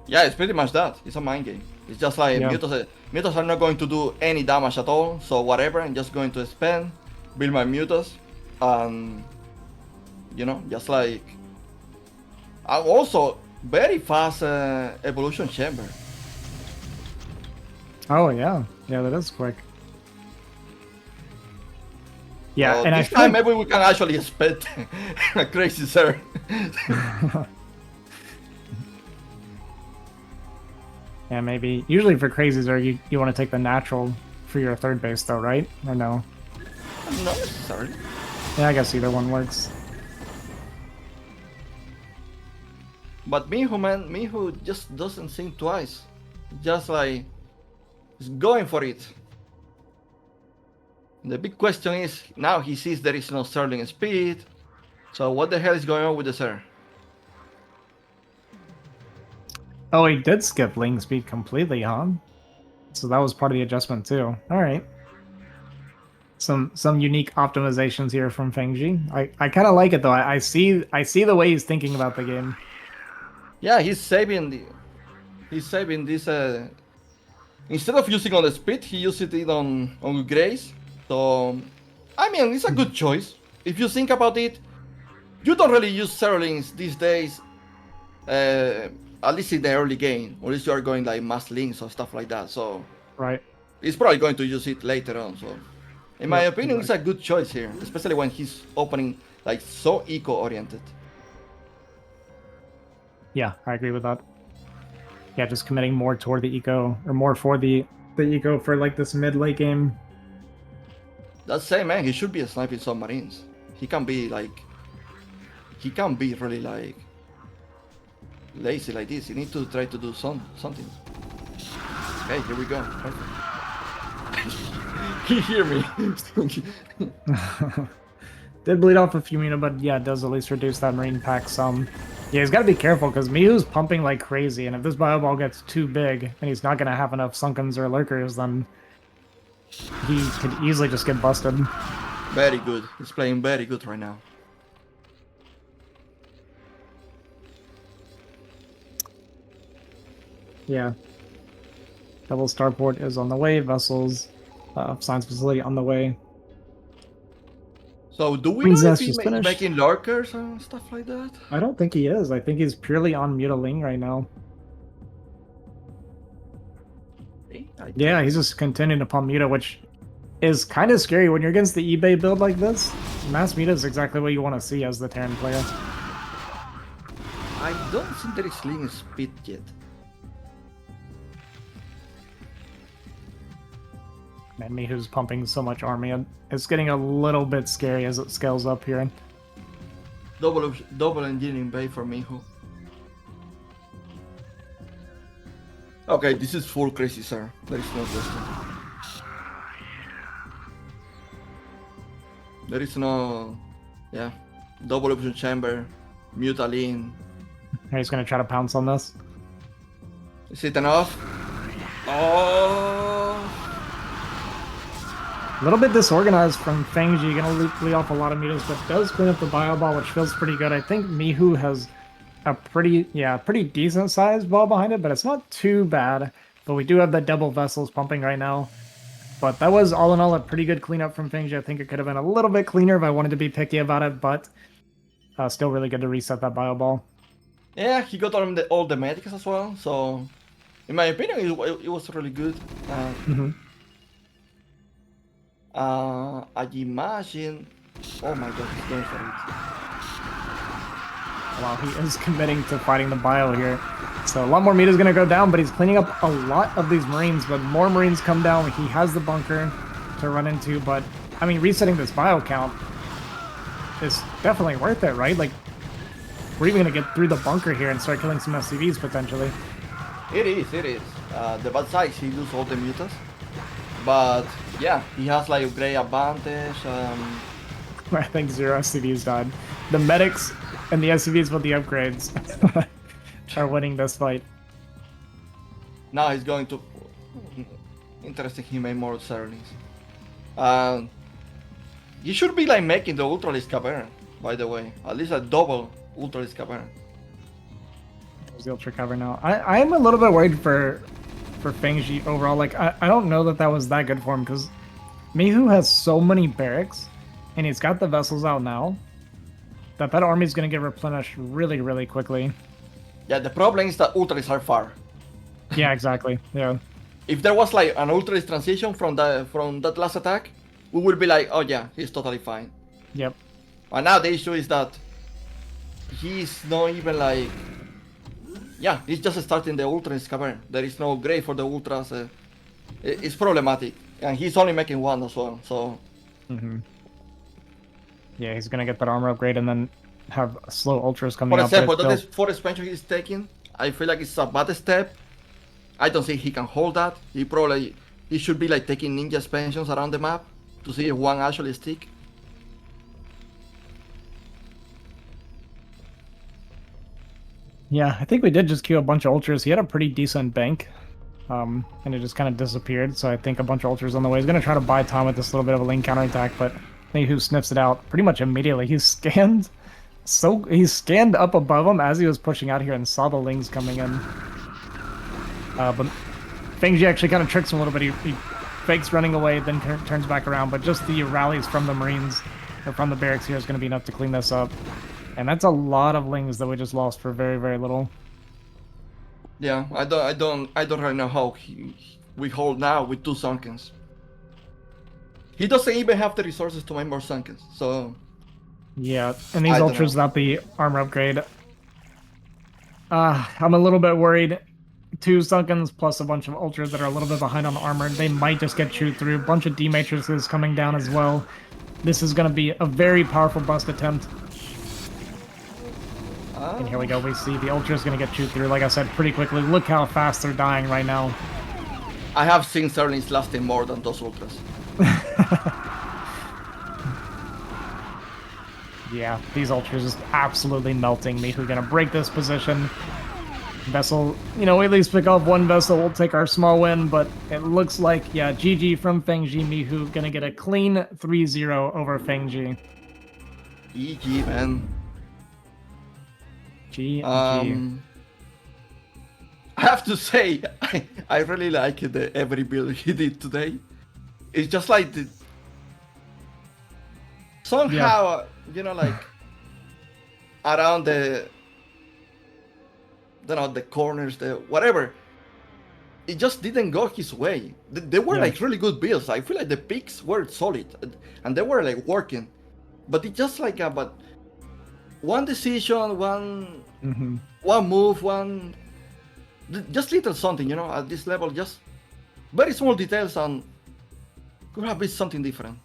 Yeah, it's pretty much that. It's a mind game. It's just like Yeah. mutas are not going to do any damage at all, so whatever, I'm just going to spend, build my mutas, and you know, just like also very fast evolution chamber. Oh, yeah. Yeah, that is quick. Yeah, So and this time maybe we can actually expect a crazy sir. Yeah, maybe. Usually for crazies, or you want to take the natural for your 3rd base, though, right? Or no? Not necessarily. Yeah, I guess either one works. But Mihu, man, Mihu just doesn't think twice. Just like, he's going for it. The big question is, now he sees there is no Sterling speed. So what the hell is going on with the Sir? Oh, he did skip link speed completely, huh? So that was part of the adjustment too. All right. Some unique optimizations here from Fengzi. I kind of like it though. I see the way he's thinking about the game. Yeah, he's saving this. Instead of using on the speed, he used it on Grace. So I mean, it's a good choice. If you think about it, you don't really use Sterlings these days. At least in the early game, unless you are going like mass links or stuff like that. So Right. he's probably going to use it later on. So in my opinion, it's a good choice here, especially when he's opening like so eco-oriented. Yeah, I agree with that. Yeah, just committing more toward the eco, or more for the eco for like this mid-late game. That's same man, he should be sniping submarines. He can be really like lazy like this. He needs to try to do something. Okay, here we go. Perfect. He hear me. Did bleed off a few minutes, but yeah, it does at least reduce that marine pack some. Yeah, he's got to be careful because Mihu's pumping like crazy, and if this bio ball gets too big and he's not going to have enough sunkens or lurkers, then he could easily just get busted. Very good. He's playing very good right now. Yeah. Double starport is on the way. Vessels, science facility on the way. So do we Queen's know if Nest he's just finished. making lurkers and stuff like that? I don't think he is. I think he's purely on Mutaling right now. Yeah, he's just continuing to pump Muta, which is kind of scary when you're against the eBay build like this. Mass Muta is exactly what you want to see as the Terran player. I don't think there is Link speed yet. Man, Mihu's pumping so much army, and it's getting a little bit scary as it scales up here. Double engineering bay for Mihu. Okay, this is full crazy, sir. There is no question. There is no... Yeah. Double option chamber. Mutaline. He's going to try to pounce on this. Is it enough? Oh! A little bit disorganized from Fengzi, going to lead off a lot of mutas, but does clean up the bio ball, which feels pretty good. I think Mihu has a pretty decent sized ball behind it, but it's not too bad. But we do have the double vessels pumping right now. But that was all in all a pretty good cleanup from Fengzi. I think it could have been a little bit cleaner if I wanted to be picky about it, but still really good to reset that bio ball. Yeah, he got all the medics as well, so in my opinion, it was really good. I imagine... Oh my god, he's going for it. Wow, he is committing to fighting the bio here. So a lot more meat is going to go down, but he's cleaning up a lot of these Marines. But more Marines come down. He has the bunker to run into, but I mean, resetting this bio count is definitely worth it, right? Like, we're even going to get through the bunker here and start killing some SCVs potentially. It is. The bad side, he loses all the mutas. But yeah, he has like a great advantage. I think 0 SCVs died. The medics and the SCVs with the upgrades are winning this fight. Now he's going to... Interesting, he made more Starlings. You should be like making the Ultralisk Cavern, by the way. At least a double Ultralisk Cavern. There's the Ultra Cavern now. I'm a little bit worried for Fengzi overall. Like, I don't know that was that good for him, because Mihu has so many barracks, and he's got the vessels out now, that army is going to get replenished really, really quickly. Yeah, the problem is that Ultralisks are far. Yeah, exactly. Yeah. If there was like an Ultralisk transition from that last attack, we would be like, oh yeah, he's totally fine. Yep. But now the issue is that he's not even like... Yeah, he's just starting the Ultralisk Cavern. There is no grade for the Ultras. It's problematic. And he's only making one as well, so... Yeah, he's going to get that armor upgrade and then have slow Ultras coming For up. example, that is 4 expansion he's taking. I feel like it's a bad step. I don't think he can hold that. He should be like taking ninja expansions around the map to see if one actually stick. Yeah, I think we did just queue a bunch of Ultras. He had a pretty decent bank, and it just kind of disappeared. So I think a bunch of Ultras on the way. He's going to try to buy time with this little bit of a lane counterattack, but Mihu sniffs it out pretty much immediately. He scanned up above him as he was pushing out here and saw the Lings coming in. But Fengzi actually kind of tricks him a little bit. He fakes running away, then turns back around. But just the rallies from the Marines, or from the barracks here, is going to be enough to clean this up. And that's a lot of Lings that we just lost for very, very little. Yeah, I don't really know how we hold now with 2 Sunkens. He doesn't even have the resources to make more Sunkens, so... Yeah, and these Ultras without the armor upgrade. I'm a little bit worried. 2 Sunkens plus a bunch of Ultras that are a little bit behind on armor. They might just get chewed through. A bunch of D-Matrices coming down as well. This is going to be a very powerful bust attempt. And here we go. We see the Ultra is going to get chewed through, like I said, pretty quickly. Look how fast they're dying right now. I have seen Starlings lasting more than those Ultras. Yeah, these Ultras just absolutely melting. Mihu going to break this position. Vessel, we at least pick off 1 vessel. We'll take our small win, but it looks like, yeah, GG from Fengzi. Mihu going to get a clean 3-0 over Fengzi. GG, man. GG. have to say, I really like every build he did today. It's just like somehow, like around the corners, the whatever. It just didn't go his way. They were like really good builds. I feel like the picks were solid and they were like working, but it just like but one decision, one move, just little something, at this level, just very small details and could have been something different.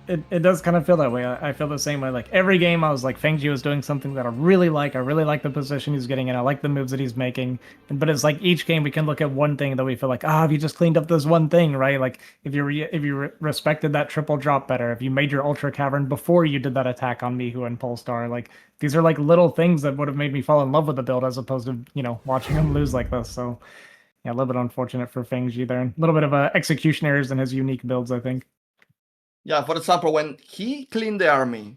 It does kind of feel that way. I feel the same way. Like every game, I was like, Fengzi was doing something that I really like. I really like the position he's getting in. I like the moves that he's making. But it's like each game we can look at one thing that we feel like, if you just cleaned up this one thing, right? Like if you respected that triple drop better, if you made your Ultra Cavern before you did that attack on Mihu and Polestar, like these are like little things that would have made me fall in love with the build as opposed to watching him lose like this. So yeah, a little bit unfortunate for Fengzi there. A little bit of execution errors in his unique builds, I think. Yeah, for example, when he cleaned the army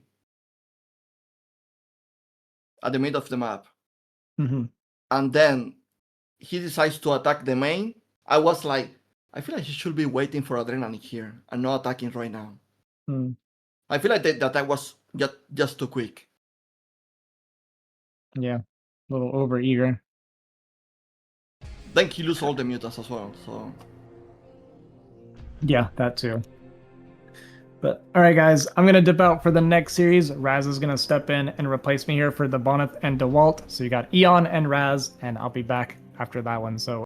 at the mid of the map, and then he decides to attack the main, I was like, I feel like he should be waiting for Adrenaline here and not attacking right now. I feel like that was just too quick. Yeah, a little over eager. Then he loses all the mutants as well, so... Yeah, that too. But all right, guys, I'm gonna dip out for the next series. Raz is gonna step in and replace me here for the Bonyth and Dewalt. So you got Eon and Raz, and I'll be back after that one. So